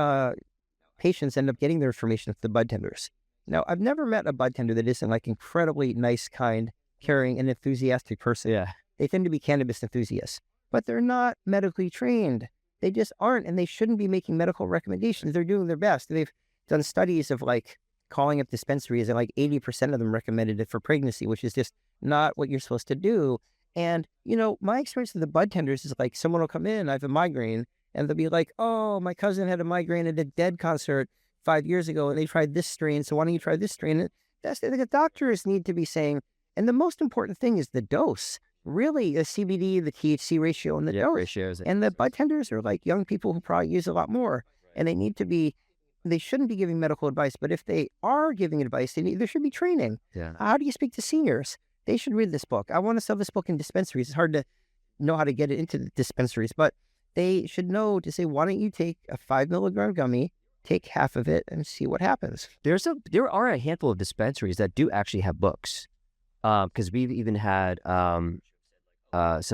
patients end up getting their information from the budtenders. Now, I've never met a budtender that isn't like incredibly nice, kind, caring, and enthusiastic person. Yeah. They tend to be cannabis enthusiasts, but they're not medically trained. They just aren't, and they shouldn't be making medical recommendations. They're doing their best. They've done studies of like calling up dispensaries, and like 80% of them recommended it for pregnancy, which is just not what you're supposed to do. And, my experience with the budtenders is like, someone will come in, I have a migraine, and they'll be like, oh, my cousin had a migraine at a Dead concert 5 years ago, and they tried this strain, so why don't you try this strain? And that's the doctors need to be saying, and the most important thing is the dose. Really, the CBD, the THC ratio, and the dose. Ratios. And the budtenders are like young people who probably use a lot more, and they shouldn't be giving medical advice, but if they are giving advice, there should be training. Yeah. How do you speak to seniors? They should read this book. I want to sell this book in dispensaries. It's hard to know how to get it into the dispensaries, but they should know to say, why don't you take a 5 milligram gummy, take half of it, and see what happens. There are a handful of dispensaries that do actually have books, because we've even had some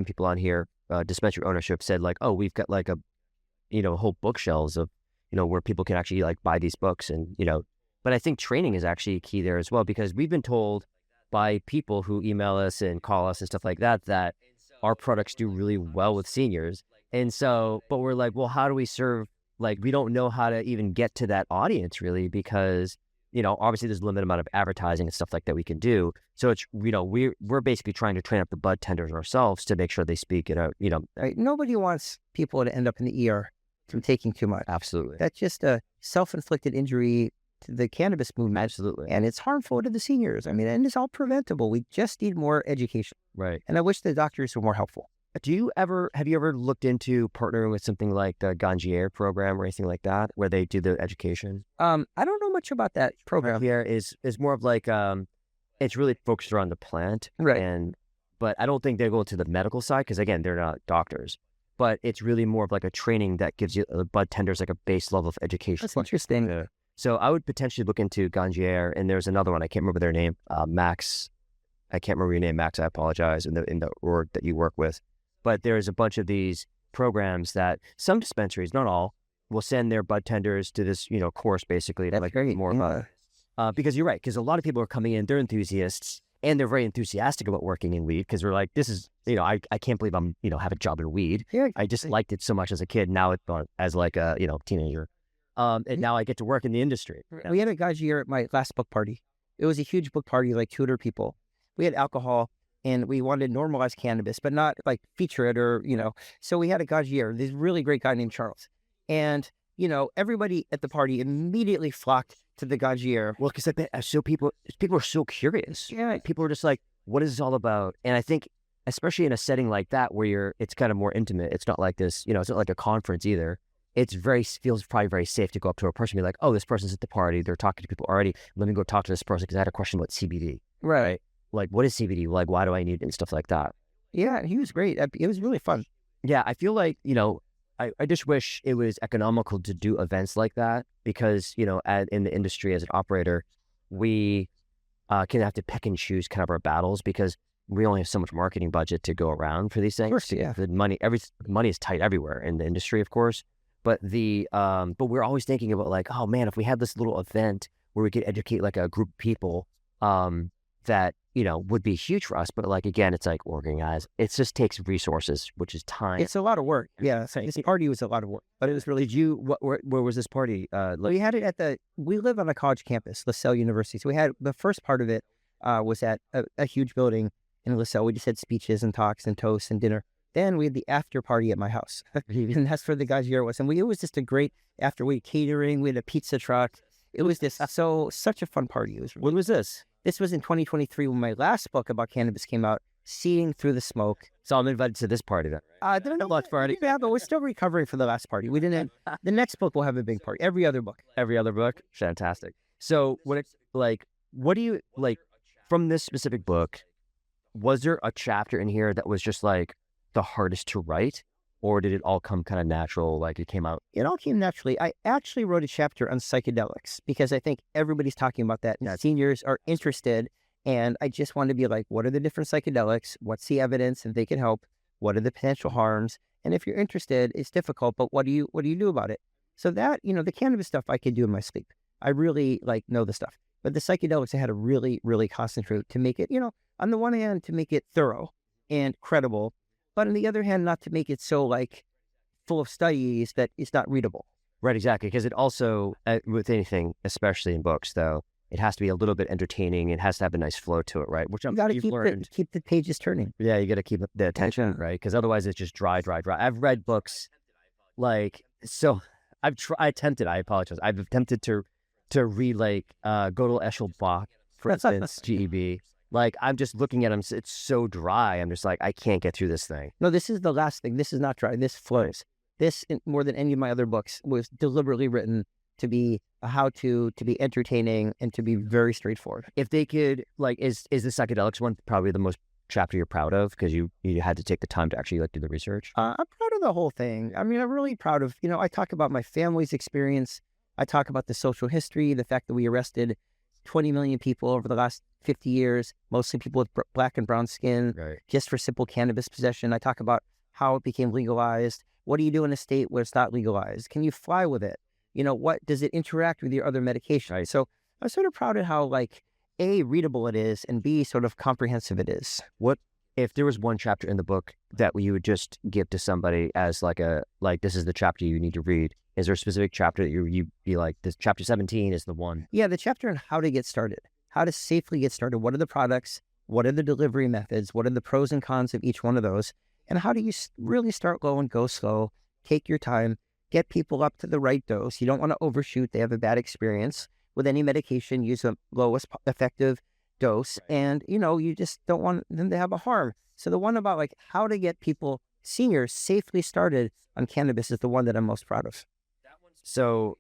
people on here, dispensary ownership said like, oh, we've got like a whole bookshelves of where people can actually like buy these books, and but I think training is actually key there as well, because we've been told by people who email us and call us and stuff like that our products do really well with seniors. And so, but we're like, well, how do we serve, like, we don't know how to even get to that audience really, because, obviously there's a limited amount of advertising and stuff like that we can do. So it's, we're basically trying to train up the budtenders ourselves to make sure they speak it out, Right. Nobody wants people to end up in the ER from taking too much. Absolutely. That's just a self-inflicted injury the cannabis movement. Absolutely. And it's harmful to the seniors. I mean, and it's all preventable. We just need more education. Right. And I wish the doctors were more helpful. Have you ever looked into partnering with something like the Ganjier program or anything like that, where they do the education? I don't know much about that program. Here is more of like it's really focused around the plant, Right. But I don't think they go into the medical side because again they're not doctors. But it's really more of like a training that gives you Budtenders like a base level of education. That's interesting. Yeah. So I would potentially look into Ganjier, and there's another one I can't remember their name, Max. I can't remember your name, Max. I apologize. In the org that you work with. But there's a bunch of these programs that some dispensaries, not all, will send their Budtenders to this, course basically. That's like great. more about because you're right, because a lot of people are coming in, they're enthusiasts, and they're very enthusiastic about working in weed because they're like, this is, I can't believe I'm, have a job in weed. Yeah, I just liked it so much as a kid. Now it's as like a, teenager. And now I get to work in the industry. We had a Ganjier at my last book party. It was a huge book party, like 200 people. We had alcohol. And we wanted to normalize cannabis, but not like feature it or, So we had a Ganjier, this really great guy named Charles. And, everybody at the party immediately flocked to the Ganjier. Well, because people are so curious. Yeah. People are just like, what is this all about? And I think, especially in a setting like that where it's kind of more intimate, it's not like this, it's not like a conference either. Feels probably very safe to go up to a person and be like, oh, this person's at the party. They're talking to people already. Let me go talk to this person because I had a question about CBD. Right. Like, what is CBD? Like, why do I need it and stuff like that? Yeah, he was great. It was really fun. Yeah, I feel like, I just wish it was economical to do events like that because, in the industry as an operator, we can have to pick and choose kind of our battles because we only have so much marketing budget to go around for these things. Of course, yeah. The money is tight everywhere in the industry, of course. But but we're always thinking about like, oh man, if we had this little event where we could educate like a group of people, that, would be huge for us. But like, again, it's like organized. It just takes resources, which is time. It's a lot of work. Yeah. This party was a lot of work, but it was really, where was this party? we had it we live on a college campus, LaSalle University. So we had the first part of it was at a huge building in LaSalle. We just had speeches and talks and toasts and dinner. Then we had the after party at my house. And that's where the Ganjier was. And it was just a great after we catering. We had a pizza truck. It was just such a fun party. When was this? This was in 2023 when my last book about cannabis came out, Seeing Through the Smoke. So I'm invited to this party then. The next party. Yeah, but we're still recovering from the last party. We didn't. The next book will have a big party. Every other book. Fantastic. So what do you like from this specific book? Was there a chapter in here that was just like the hardest to write? Or did it all come kind of natural, like it came out? It all came naturally. I actually wrote a chapter on psychedelics because I think everybody's talking about that. And seniors are interested. And I just wanted to be like, what are the different psychedelics? What's the evidence if they can help? What are the potential harms? And if you're interested, it's difficult, but what do you do about it? So that, the cannabis stuff I could do in my sleep. I really know the stuff. But the psychedelics, I had to really, really concentrate to make it, on the one hand, to make it thorough and credible. But on the other hand, not to make it so full of studies that it's not readable. Right, exactly. Because it also, with anything, especially in books, though, it has to be a little bit entertaining. It has to have a nice flow to it, right? Which you got to keep the pages turning. Yeah, you got to keep the attention, right? Because otherwise, it's just dry. I've read books I apologize. I've attempted to read Gödel Eschelbach, for instance, GEB. I'm just looking at them. It's so dry. I'm just like, I can't get through this thing. No, this is the last thing. This is not dry. This flows. This, more than any of my other books, was deliberately written to be a how-to, to be entertaining, and to be very straightforward. If they could, is the psychedelics one probably the most chapter you're proud of because you had to take the time to actually do the research? I'm proud of the whole thing. I mean, I'm really proud of, I talk about my family's experience. I talk about the social history, the fact that we arrested 20 million people over the last 50 years, mostly people with black and brown skin, right, just for simple cannabis possession. I talk about how it became legalized. What do you do in a state where it's not legalized? Can you fly with it? What does it interact with your other medications? Right. So I'm sort of proud of how A, readable it is, and B, sort of comprehensive it is. What if there was one chapter in the book that you would just give to somebody as this is the chapter you need to read? Is there a specific chapter that you'd be like, this chapter 17 is the one? Yeah, the chapter on how to get started, how to safely get started. What are the products? What are the delivery methods? What are the pros and cons of each one of those? And how do you really start low and go slow? Take your time, get people up to the right dose. You don't want to overshoot. They have a bad experience. with any medication, use the lowest effective dose. And, you just don't want them to have a harm. So the one about like how to get people, seniors, safely started on cannabis is the one that I'm most proud of. So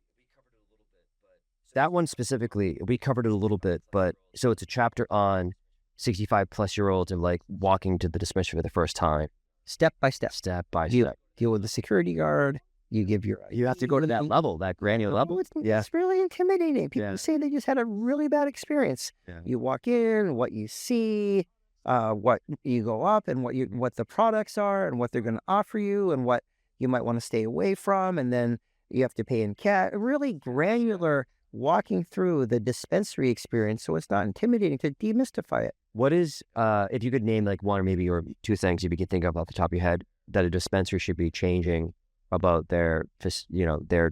that one specifically, we covered it a little bit, but so it's a chapter on 65 plus year olds and like walking to the dispensary for the first time. Step by step. Step by You step. deal with the security guard. You give your... You have to go to that level, that granular level. It's really intimidating. People say they just had a really bad experience. Yeah. You walk in, what you see, what you go up, and what the products are, and what they're going to offer you, and what you might want to stay away from, and then you have to pay in cash. Really granular walking through the dispensary experience, so it's not intimidating, to demystify it. What is, if you could name like one or maybe or two things if you could think of off the top of your head that a dispensary should be changing about their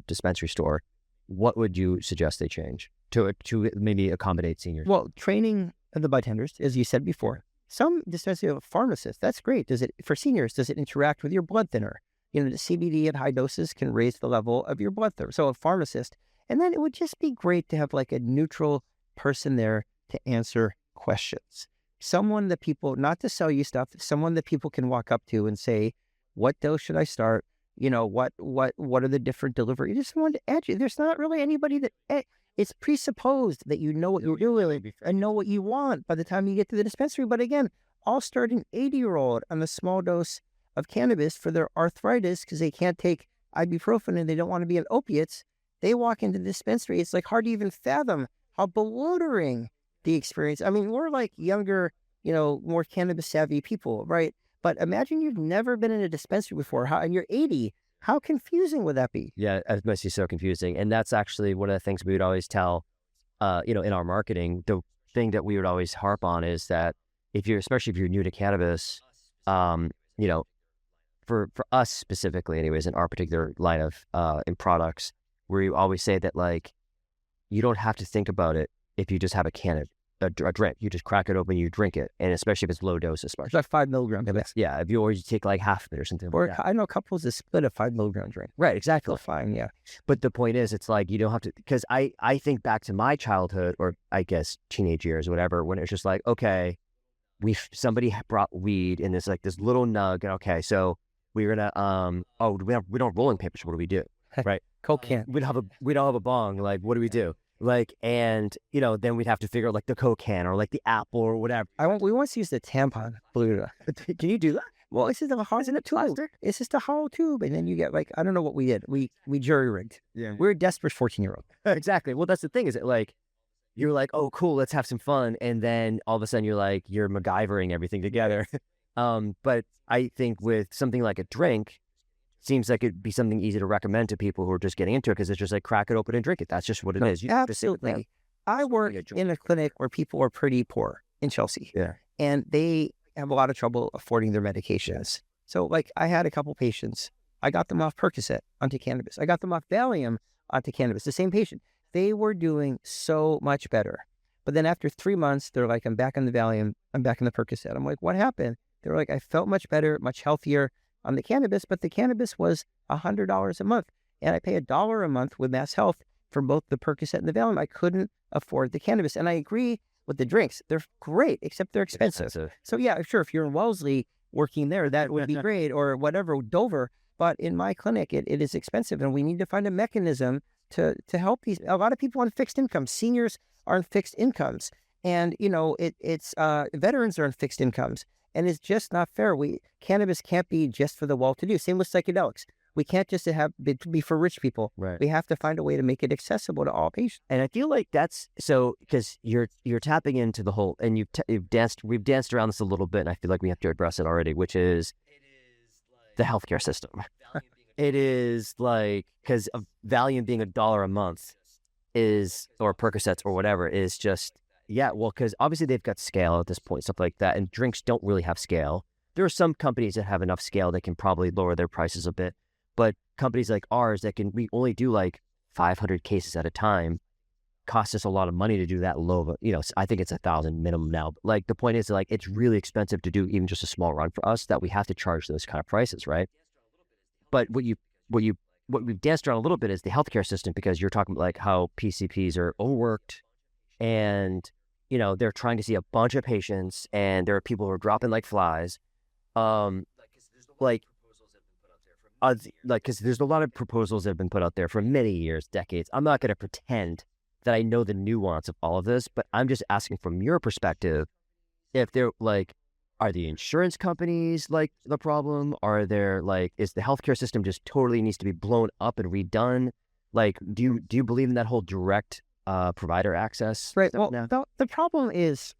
dispensary store, what would you suggest they change to maybe accommodate seniors? Well, training of the Budtenders, as you said before. Some dispensary have a pharmacist. That's great. For seniors, does it interact with your blood thinner? The CBD at high doses can raise the level of your blood thinner. So a pharmacist. And then it would just be great to have like a neutral person there to answer questions. Someone that people, not to sell you stuff, someone that people can walk up to and say, what dose should I start? What are the different delivery? Just someone to educate. There's not really anybody that, it's presupposed that you know what you're doing and know what you want by the time you get to the dispensary. But again, I'll start an 80-year-old on a small dose of cannabis for their arthritis because they can't take ibuprofen and they don't want to be on opiates. They walk into the dispensary. It's like hard to even fathom how bewildering the experience. I mean, we're like younger, more cannabis savvy people, right? But imagine you've never been in a dispensary before, and you're 80. How confusing would that be? Yeah, it must be so confusing. And that's actually one of the things we would always tell, in our marketing. The thing that we would always harp on is that especially if you're new to cannabis, for us specifically, anyways, in our particular line of in products, we always say that like you don't have to think about it if you just have a drink. You just crack it open, you drink it, and especially if it's low dose, especially. It's like 5 milligrams. Yeah, if you always take like half of it or something. Or like that. I know couples that split a 5 milligram drink. Right, exactly. Still fine, yeah. But the point is, it's like you don't have to, because I think back to my childhood, or I guess teenage years, or whatever, when it's just like, okay, somebody brought weed in this little nug, and okay, so we're gonna we don't have rolling papers. What do we do? Right, Coke can. We don't have a bong. Like, what do we do? Like, and then we'd have to figure out like the Coke can or like the apple or whatever. We once used a tampon, believe it or not. Can you do that? Well, it's just a hollow tube. It's just a hollow tube, and then you get like, I don't know what we did. We jury rigged. Yeah, we're a desperate 14-year-old. Exactly. Well, that's the thing. Is it like you're like, oh, cool, let's have some fun, and then all of a sudden you're MacGyvering everything together. But I think with something like a drink, seems like it'd be something easy to recommend to people who are just getting into it because it's just like crack it open and drink it. That's just what it is. Absolutely. I work in a clinic where people are pretty poor in Chelsea. Yeah. And they have a lot of trouble affording their medications. So like I had a couple patients, I got them off Percocet onto cannabis. I got them off Valium onto cannabis. The same patient. They were doing so much better. But then after 3 months, they're like, I'm back on the Valium. I'm back on the Percocet. I'm like, what happened? They're like, I felt much better, much healthier on the cannabis, but the cannabis was $100 a month. And I pay $1 a month with Mass Health for both the Percocet and the Valium. I couldn't afford the cannabis. And I agree with the drinks. They're great, except they're expensive. So yeah, sure, if you're in Wellesley working there, that would be great, or whatever, Dover. But in my clinic, it is expensive, and we need to find a mechanism to help these. A lot of people on fixed incomes. Seniors are on fixed incomes. And, veterans are on fixed incomes. And it's just not fair. Cannabis can't be just for the well-to-do. Same with psychedelics. We can't just be for rich people. Right. We have to find a way to make it accessible to all patients. And I feel like that's so because you're tapping into the whole, and we've danced around this a little bit, and I feel like we have to address it already, which is the healthcare system. It is like, because Valium being $1 a month or Percocets or whatever is just. Yeah, well, because obviously they've got scale at this point, stuff like that, and drinks don't really have scale. There are some companies that have enough scale that can probably lower their prices a bit, but companies like ours we only do like 500 cases at a time, costs us a lot of money to do that low. I think it's 1,000 minimum now. But like the point is, like, it's really expensive to do even just a small run for us that we have to charge those kind of prices, right? But what you what we've danced around a little bit is the healthcare system, because you're talking about like how PCPs are overworked and, you know, they're trying to see a bunch of patients and there are people who are dropping like flies. Because there's a lot of proposals that have been put out there for many years, decades. I'm not going to pretend that I know the nuance of all of this, but I'm just asking from your perspective, if they're like, are the insurance companies like the problem? Are there like, is the healthcare system just totally needs to be blown up and redone? Like, do you believe in that whole direct provider access? Right. Well, the problem is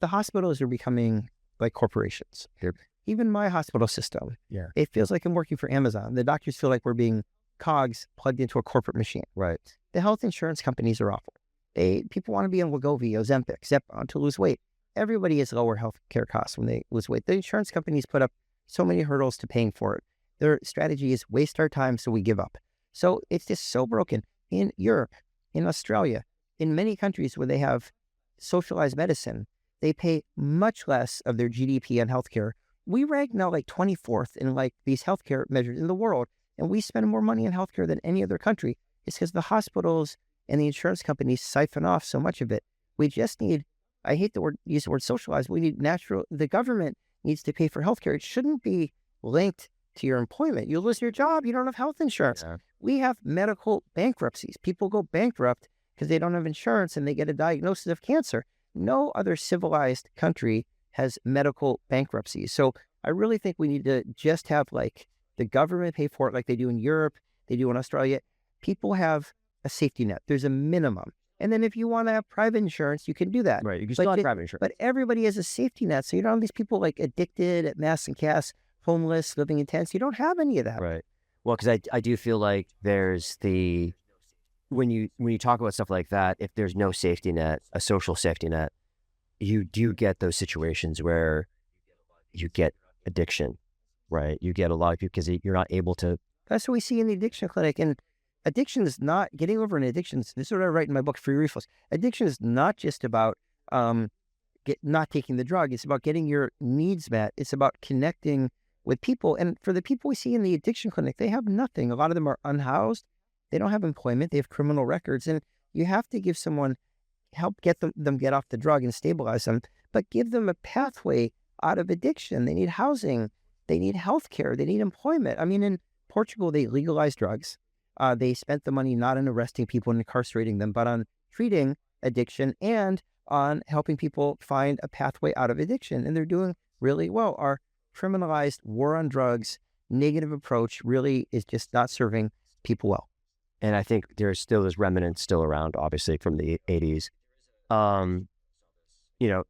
the hospitals are becoming like corporations. Even my hospital system, it feels like I'm working for Amazon. The doctors feel like we're being cogs plugged into a corporate machine. Right. The health insurance companies are awful. People want to be on Wegovy, Ozempic, Zepbound to lose weight. Everybody has lower health care costs when they lose weight. The insurance companies put up so many hurdles to paying for it. Their strategy is waste our time so we give up. So it's just so broken. In Europe, in Australia, in many countries where they have socialized medicine, they pay much less of their GDP on healthcare. We rank now like 24th in like these healthcare measures in the world, and we spend more money on healthcare than any other country. It's because the hospitals and the insurance companies siphon off so much of it. We just need, I hate use the word socialized, we need the government needs to pay for healthcare. It shouldn't be linked to your employment. You lose your job, you don't have health insurance. Yeah. We have medical bankruptcies. People go bankrupt because they don't have insurance and they get a diagnosis of cancer. No other civilized country has medical bankruptcies. So I really think we need to just have like the government pay for it like they do in Europe, they do in Australia. People have a safety net. There's a minimum. And then if you want to have private insurance, you can do that. Right. You can still have private insurance. But everybody has a safety net. So you don't have these people like addicted at mass and cast, homeless, living in tents. You don't have any of that. Right. Well, because I do feel like there's when you talk about stuff like that, if there's no safety net, a social safety net, you do get those situations where you get addiction, right? You get a lot of people because you're not able to. That's what we see in the addiction clinic. And addiction is not getting over an addiction. This is what I write in my book, Free Refills. Addiction is not just about not taking the drug. It's about getting your needs met. It's about connecting with people. And for the people we see in the addiction clinic, they have nothing. A lot of them are unhoused. They don't have employment. They have criminal records. And you have to give someone help get them get off the drug and stabilize them, but give them a pathway out of addiction. They need housing. They need health care. They need employment. I mean, in Portugal, they legalized drugs. They spent the money not on arresting people and incarcerating them, but on treating addiction and on helping people find a pathway out of addiction. And they're doing really well. Our criminalized war on drugs, negative approach really is just not serving people well. And I think there's still this remnant still around, obviously, from the 80s. You know,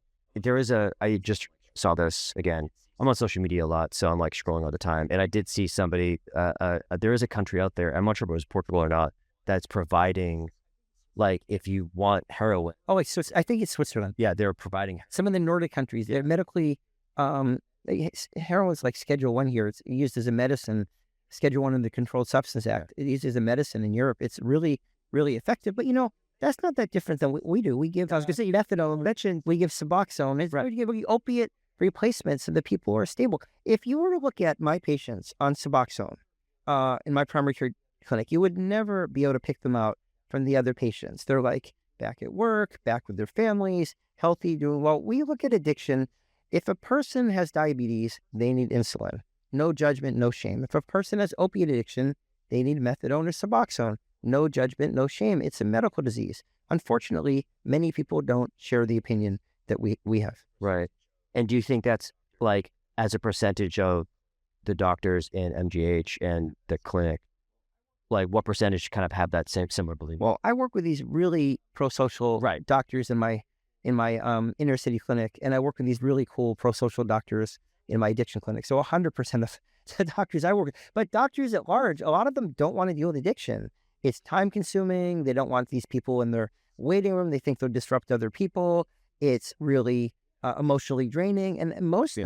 I just saw this again. I'm on social media a lot, so I'm like scrolling all the time. And I did see somebody, there is a country out there, I'm not sure if it was Portugal or not, that's providing, like, if you want heroin. Oh, wait, so I think it's Switzerland. Yeah, they're providing. Some of the Nordic countries, they're medically, heroin is like Schedule 1 here. It's used as a medicine. Schedule 1 in the Controlled Substance Act. It's used as a medicine in Europe. It's really, really effective. But, you know, that's not that different than what we do. We give, I was going to say, methadone, we give Suboxone. It's right. We give opiate replacements so that people are stable. If you were to look at my patients on Suboxone in my primary care clinic, you would never be able to pick them out from the other patients. They're like back at work, back with their families, healthy, doing well. We look at addiction. If a person has diabetes, they need insulin. No judgment, no shame. If a person has opiate addiction, they need methadone or Suboxone. No judgment, no shame. It's a medical disease. Unfortunately, many people don't share the opinion that we have. Right. And do you think that's like as a percentage of the doctors in MGH and the clinic, like what percentage kind of have that same similar belief? Well, I work with these really pro-social doctors in my inner city clinic, and I work with these really cool pro-social doctors in my addiction clinic. So 100% of the doctors I work with, but doctors at large, a lot of them don't want to deal with addiction. It's time consuming. They don't want these people in their waiting room. They think they'll disrupt other people. It's really emotionally draining. And most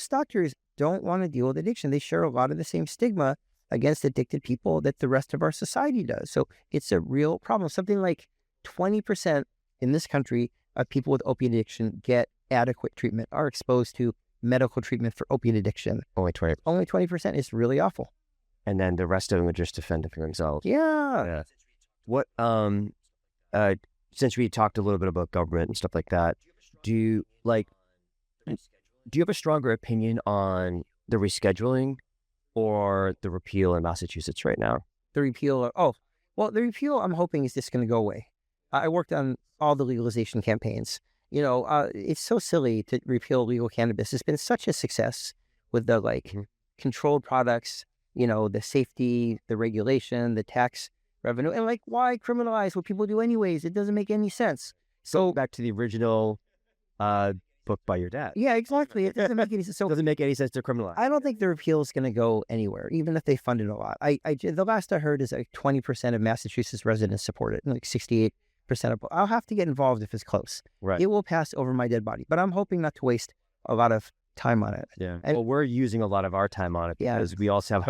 doctors don't want to deal with addiction. They share a lot of the same stigma against addicted people that the rest of our society does. So it's a real problem. Something like 20% in this country of people with opiate addiction get adequate treatment, are exposed to medical treatment for opiate addiction. Only 20%. Only 20% is really awful. and then the rest of them would just defend it for themselves. Yeah. What since we talked a little bit about government and stuff like that, do you have a stronger opinion on the rescheduling or the repeal in Massachusetts right now? The repeal, the repeal I'm hoping is just going to go away. I worked on all the legalization campaigns. It's so silly to repeal legal cannabis. It's been such a success with the controlled products, the safety, the regulation, the tax revenue, and why criminalize what people do anyways? It doesn't make any sense. So back to the original book by your dad. Yeah, exactly. It doesn't make any sense. So it doesn't make any sense to criminalize. I don't think the repeal is going to go anywhere, even if they fund it a lot. The last I heard is 20% of Massachusetts residents support it, and 68% of. I'll have to get involved if it's close. Right. It will pass over my dead body, but I'm hoping not to waste a lot of time on it. Yeah. And we're using a lot of our time on it because we also have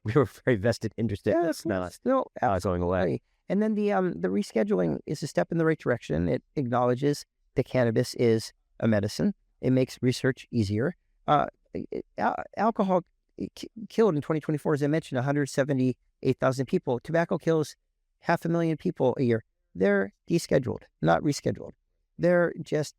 we were very vested interest in it. No, going away. And then the rescheduling is a step in the right direction. It acknowledges that cannabis is a medicine. It makes research easier. Alcohol killed in 2024, as I mentioned, 178,000 people. Tobacco kills 500,000 people a year. They're descheduled, not rescheduled. They're just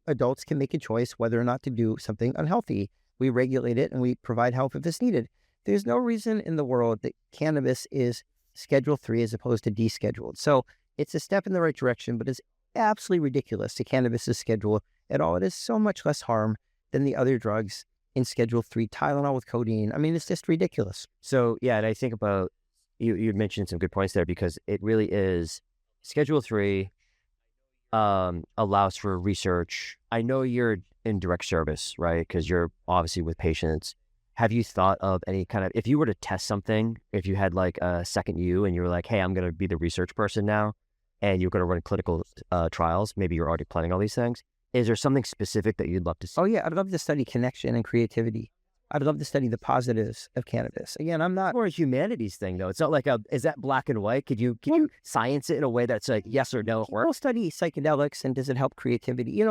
adults can make a choice whether or not to do something unhealthy. We regulate it and we provide help if it's needed. There's no reason in the world that cannabis is Schedule 3 as opposed to descheduled. So it's a step in the right direction, but it's absolutely ridiculous that cannabis is scheduled at all. It is so much less harm than the other drugs in Schedule 3, Tylenol with codeine. I mean, it's just ridiculous. So, yeah, and I think about, you mentioned some good points there because it really is, Schedule 3 allows for research. I know you're in direct service, right? Because you're obviously with patients. Have you thought of any kind of, if you were to test something, if you had a second you and you were like, hey, I'm going to be the research person now, and you're going to run clinical trials, maybe you're already planning all these things. Is there something specific that you'd love to see? Oh, yeah. I'd love to study connection and creativity. I'd love to study the positives of cannabis. Again, I'm not... It's more a humanities thing, though. It's not is that black and white? Can you science it in a way that's yes or no? People study psychedelics and does it help creativity?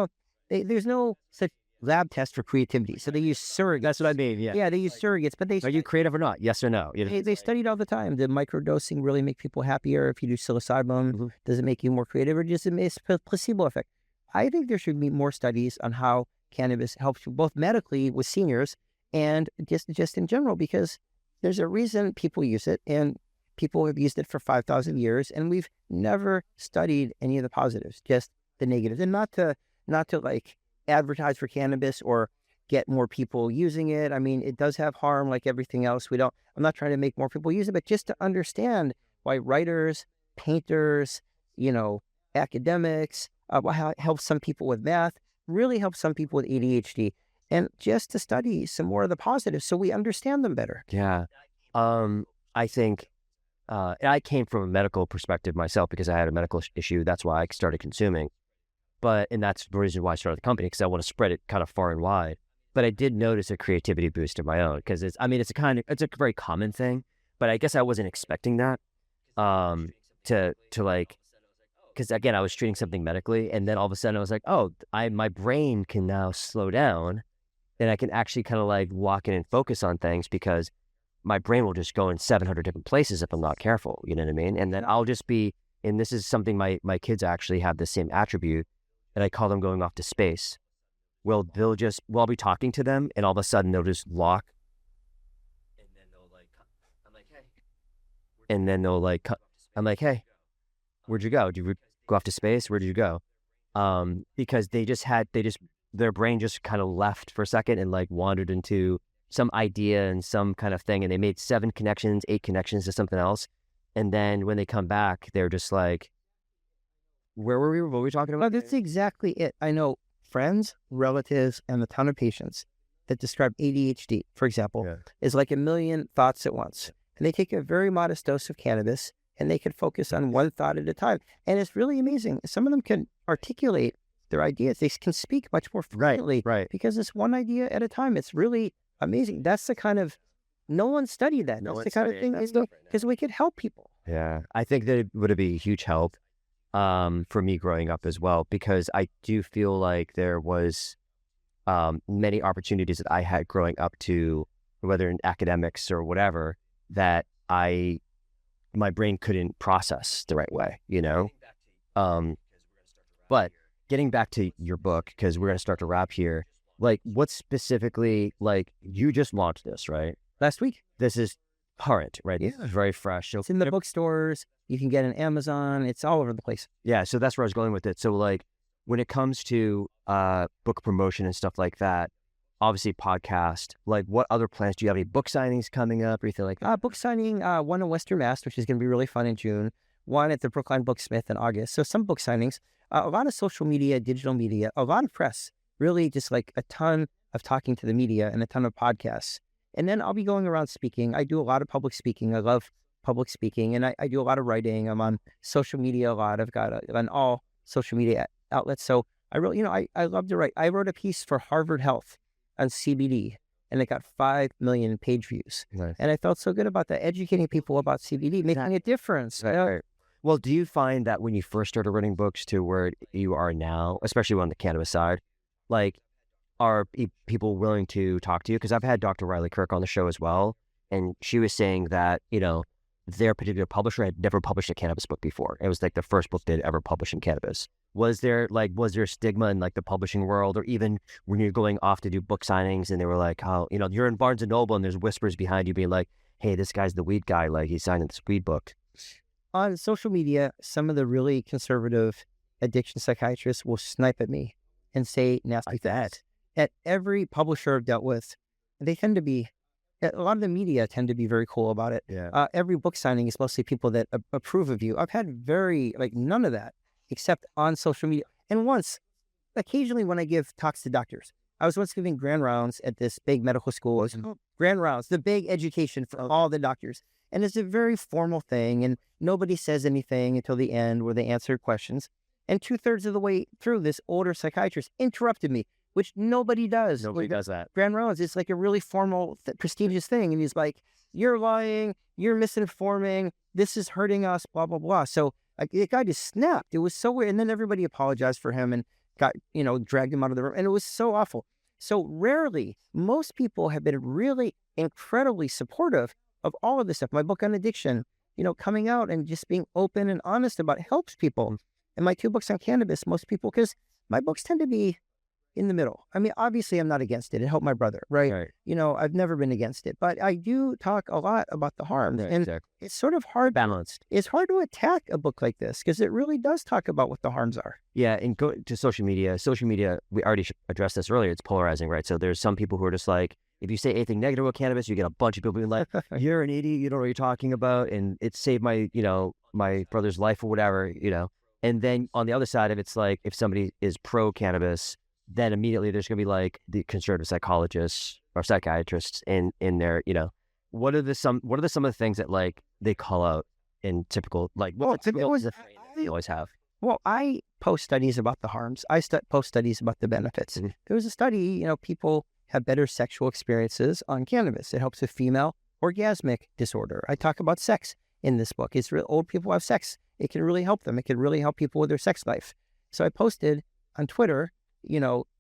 There's no such lab test for creativity. So they use surrogates. That's what I mean, yeah. Yeah, they use surrogates, but Are you creative or not? Yes or no? They studied all the time. Did microdosing really make people happier? If you do psilocybin, does it make you more creative, or just a placebo effect? I think there should be more studies on how cannabis helps you both medically with seniors and just in general, because there's a reason people use it, and people have used it for 5,000 years, and we've never studied any of the positives, just the negatives. And not to advertise for cannabis or get more people using it. I mean, it does have harm like everything else. I'm not trying to make more people use it, but just to understand why writers, painters, academics, how it helps some people with math, really helps some people with ADHD, and just to study some more of the positives so we understand them better. Yeah. I think I came from a medical perspective myself because I had a medical issue. That's why I started consuming. And that's the reason why I started the company, because I want to spread it kind of far and wide. But I did notice a creativity boost of my own, because it's a very common thing, but I guess I wasn't expecting that, because again, I was treating something medically, and then all of a sudden I was like, oh, my brain can now slow down, and I can actually kind of walk in and focus on things, because my brain will just go in 700 different places if I'm not careful, you know what I mean? And then I'll just be, and this is something my kids actually have the same attribute, and I call them going off to space. Well, I'll be talking to them, and all of a sudden they'll just lock, and then I'm like, hey, and then I'm like, hey, where'd you go? Did you go off to space? Where did you go? Because their brain just kind of left for a second and wandered into some idea and some kind of thing, and they made 8 connections to something else. And then when they come back, they're just like, where were we? What were we talking about? Well, that's exactly it. I know friends, relatives, and a ton of patients that describe ADHD, for example, is like a million thoughts at once. And they take a very modest dose of cannabis, and they can focus on one thought at a time. And it's really amazing. Some of them can articulate their ideas. They can speak much more fluently, right. Because it's one idea at a time. It's really amazing. That's the kind of, no one studied that. That's the kind of thing, because we could help people. Yeah, I think that it would be a huge help for me growing up as well, because I do feel like there was many opportunities that I had growing up to, whether in academics or whatever, that my brain couldn't process the right way, you know? But getting back to your book, because we're going to start to wrap here, like what specifically, like you just launched this, right? Last week. This is current, right? Yeah. It's very fresh. So it's in the bookstores. You can get it on Amazon. It's all over the place. Yeah. So that's where I was going with it. So like when it comes to book promotion and stuff like that, obviously podcast, like what other plans? Do you have any book signings coming up or anything like that? Book signing, one in Western Mass, which is going to be really fun in June. One at the Brookline Booksmith in August. So some book signings, a lot of social media, digital media, a lot of press, really just like a ton of talking to the media and a ton of podcasts. And then I'll be going around speaking. I do a lot of public speaking. I love public speaking, and I do a lot of writing. I'm on social media a lot. I've got on all social media outlets. So I really, I love to write. I wrote a piece for Harvard Health on CBD, and it got 5 million page views. Nice. And I felt so good about that, educating people about CBD, making a difference. Right. Well, do you find that when you first started writing books to where you are now, especially on the cannabis side, like are people willing to talk to you? Because I've had Dr. Riley Kirk on the show as well, and she was saying that, their particular publisher had never published a cannabis book before. It was like the first book they'd ever published in cannabis. Was there stigma in like the publishing world, or even when you're going off to do book signings and they were like, oh, you're in Barnes & Noble and there's whispers behind you being like, hey, this guy's the weed guy, like he's signing this weed book? On social media, some of the really conservative addiction psychiatrists will snipe at me and say nasty like things. That. At every publisher I've dealt with, they tend to be, a lot of the media tend to be very cool about it. Yeah. Every book signing is mostly people that approve of you. I've had none of that except on social media. And occasionally when I give talks to doctors, I was once giving grand rounds at this big medical school. It was grand rounds, the big education for all the doctors. And it's a very formal thing, and nobody says anything until the end where they answer questions. And 2/3 of the way through, this older psychiatrist interrupted me, which nobody does. Nobody does that. Grand rounds, it's like a really formal, prestigious thing. And he's like, you're lying, you're misinforming, this is hurting us, blah, blah, blah. So the guy just snapped. It was so weird. And then everybody apologized for him and got, dragged him out of the room. And it was so awful. So rarely, most people have been really incredibly supportive of all of this stuff. My book on addiction, coming out and just being open and honest about it helps people. And my 2 books on cannabis, most people, because my books tend to be in the middle. I mean, obviously I'm not against it. It helped my brother, right? I've never been against it, but I do talk a lot about the harms. Right, and exactly. It's sort of hard. Balanced. It's hard to attack a book like this because it really does talk about what the harms are. Yeah, and go to social media. Social media, we already addressed this earlier. It's polarizing, right? So there's some people who are just like, if you say anything negative about cannabis, you get a bunch of people being like, you're an idiot, you don't know what you're talking about, and it saved my, my brother's life or whatever, And then on the other side of it, it's like, if somebody is pro-cannabis, then immediately there's going to be like the conservative psychologists or psychiatrists in there, What are some of the things that like they call out in typical, like, they always have? Well, I post studies about the harms. I post studies about the benefits. Mm-hmm. There was a study, people have better sexual experiences on cannabis. It helps with female orgasmic disorder. I talk about sex in this book. It's real old people have sex. It can really help them. It can really help people with their sex life. So I posted on Twitter,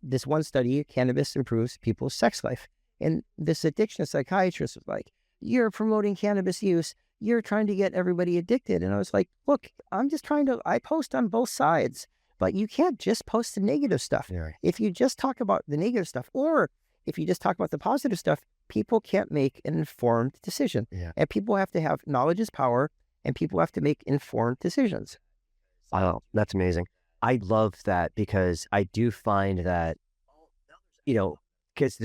this one study, cannabis improves people's sex life. And this addiction psychiatrist was like, you're promoting cannabis use. You're trying to get everybody addicted. And I was like, look, I post on both sides, but you can't just post the negative stuff. Yeah. If you just talk about the negative stuff, or if you just talk about the positive stuff, people can't make an informed decision. Yeah. And people have to have knowledge is power, and people have to make informed decisions. Oh, that's amazing. I love that because I do find that, because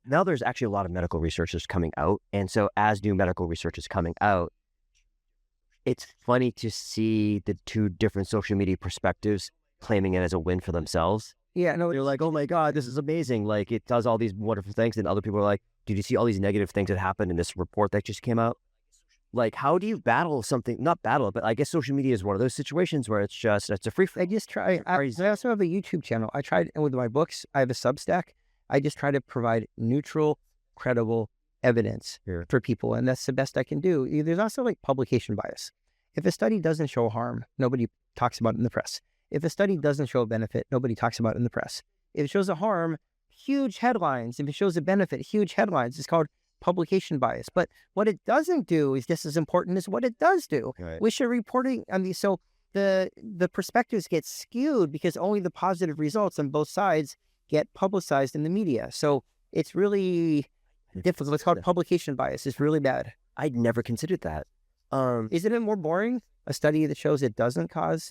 now there's actually a lot of medical research that's coming out. And so as new medical research is coming out, it's funny to see the 2 different social media perspectives claiming it as a win for themselves. Yeah, no, they're like, oh my God, this is amazing. Like it does all these wonderful things. And other people are like, did you see all these negative things that happened in this report that just came out? Like, how do you battle something? Not battle, but I guess social media is one of those situations where it's a free. I just try. I also have a YouTube channel. I tried, and with my books, I have a Substack. I just try to provide neutral, credible evidence for people, and that's the best I can do. There's also like publication bias. If a study doesn't show harm, nobody talks about it in the press. If a study doesn't show a benefit, nobody talks about it in the press. If it shows a harm, huge headlines. If it shows a benefit, huge headlines. It's called publication bias. But what it doesn't do is just as important as what it does do. Right. We should reporting on these. So the perspectives get skewed because only the positive results on both sides get publicized in the media. So it's really difficult. It's called publication bias. It's really bad. I'd never considered that. Isn't it more boring? A study that shows it doesn't cause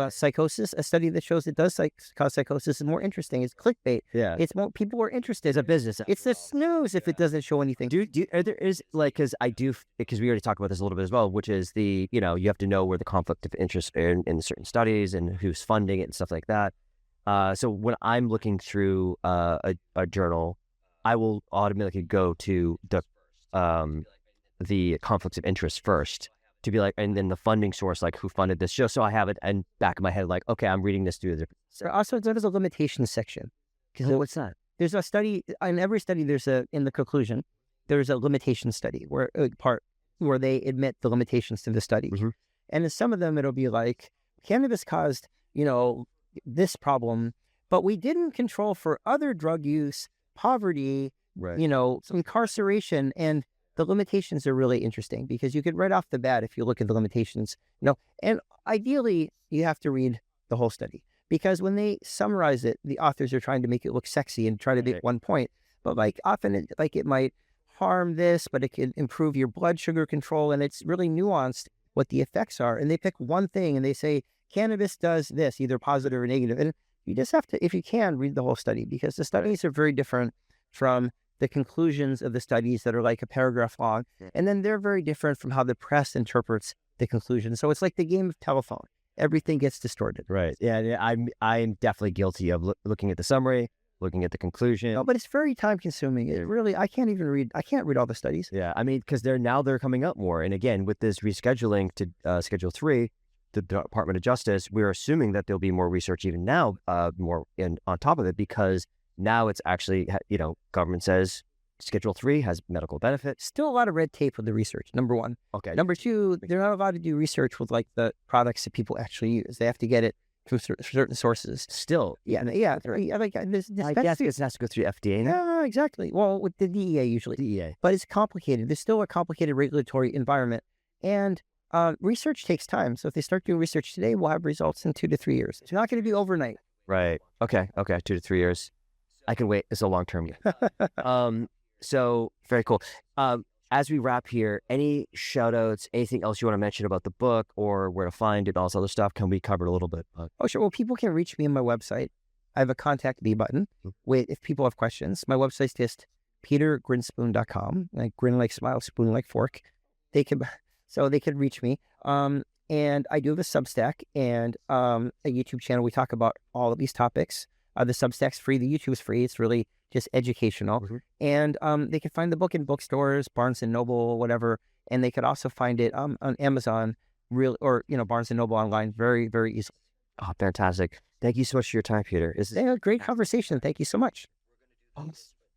psychosis. A study that shows it does cause psychosis is more interesting. It's clickbait. Yeah. It's more people are interested. It's a business. It's the snooze if it doesn't show anything. Because we already talked about this a little bit as well, which is you have to know where the conflict of interest in certain studies and who's funding it and stuff like that. So when I'm looking through a journal, I will automatically go to the conflicts of interest first to be like, and then the funding source, like who funded this show. So I have it in back of my head, like, okay, I'm reading this through the. So also, there's a limitations section. What's that? There's a study in every study. In the conclusion, there's a limitation study where they admit the limitations to the study, and in some of them it'll be like cannabis caused this problem, but we didn't control for other drug use, poverty, incarceration, and the limitations are really interesting because you could right off the bat, if you look at the limitations, and ideally you have to read the whole study because when they summarize it, the authors are trying to make it look sexy and try to make one point, but often it might harm this, but it can improve your blood sugar control, and it's really nuanced what the effects are. And they pick one thing and they say cannabis does this, either positive or negative. And you just have to, if you can, read the whole study because the studies are very different from the conclusions of the studies that are like a paragraph long. And then they're very different from how the press interprets the conclusion. So it's like the game of telephone. Everything gets distorted. Right. Yeah. I'm definitely guilty of looking at the summary, looking at the conclusion. No, but it's very time consuming. It really, I can't read all the studies. Yeah. I mean, because they're coming up more. And again, with this rescheduling to Schedule 3, the Department of Justice, we're assuming that there'll be more research even now, more on top of it, because now it's actually, government says Schedule 3 has medical benefits. Still a lot of red tape with the research, number one. Okay. Number two, they're not allowed to do research with like the products that people actually use. They have to get it from certain sources. Still. Yeah. Like, I guess it has to go through FDA now. Yeah, exactly. Well, with the DEA usually. DEA. But it's complicated. There's still a complicated regulatory environment. And research takes time. So if they start doing research today, we'll have results in 2 to 3 years. It's not going to be overnight. Right. Okay. 2 to 3 years. I can wait. It's a long-term. So very cool. As we wrap here, any shout outs, anything else you want to mention about the book or where to find it, all this other stuff? Can we cover a little bit? Oh, sure. Well, people can reach me on my website. I have a contact me button if people have questions. My website's just petergrinspoon.com. Like grin like smile, spoon like fork. They can reach me. And I do have a Substack and a YouTube channel. We talk about all of these topics. The Substack's free. The YouTube's free. It's really just educational. And they can find the book in bookstores, Barnes & Noble, whatever. And they could also find it on Amazon, or Barnes & Noble online very, very easily. Oh, fantastic. Thank you so much for your time, Peter. This is a great conversation. Thank you so much.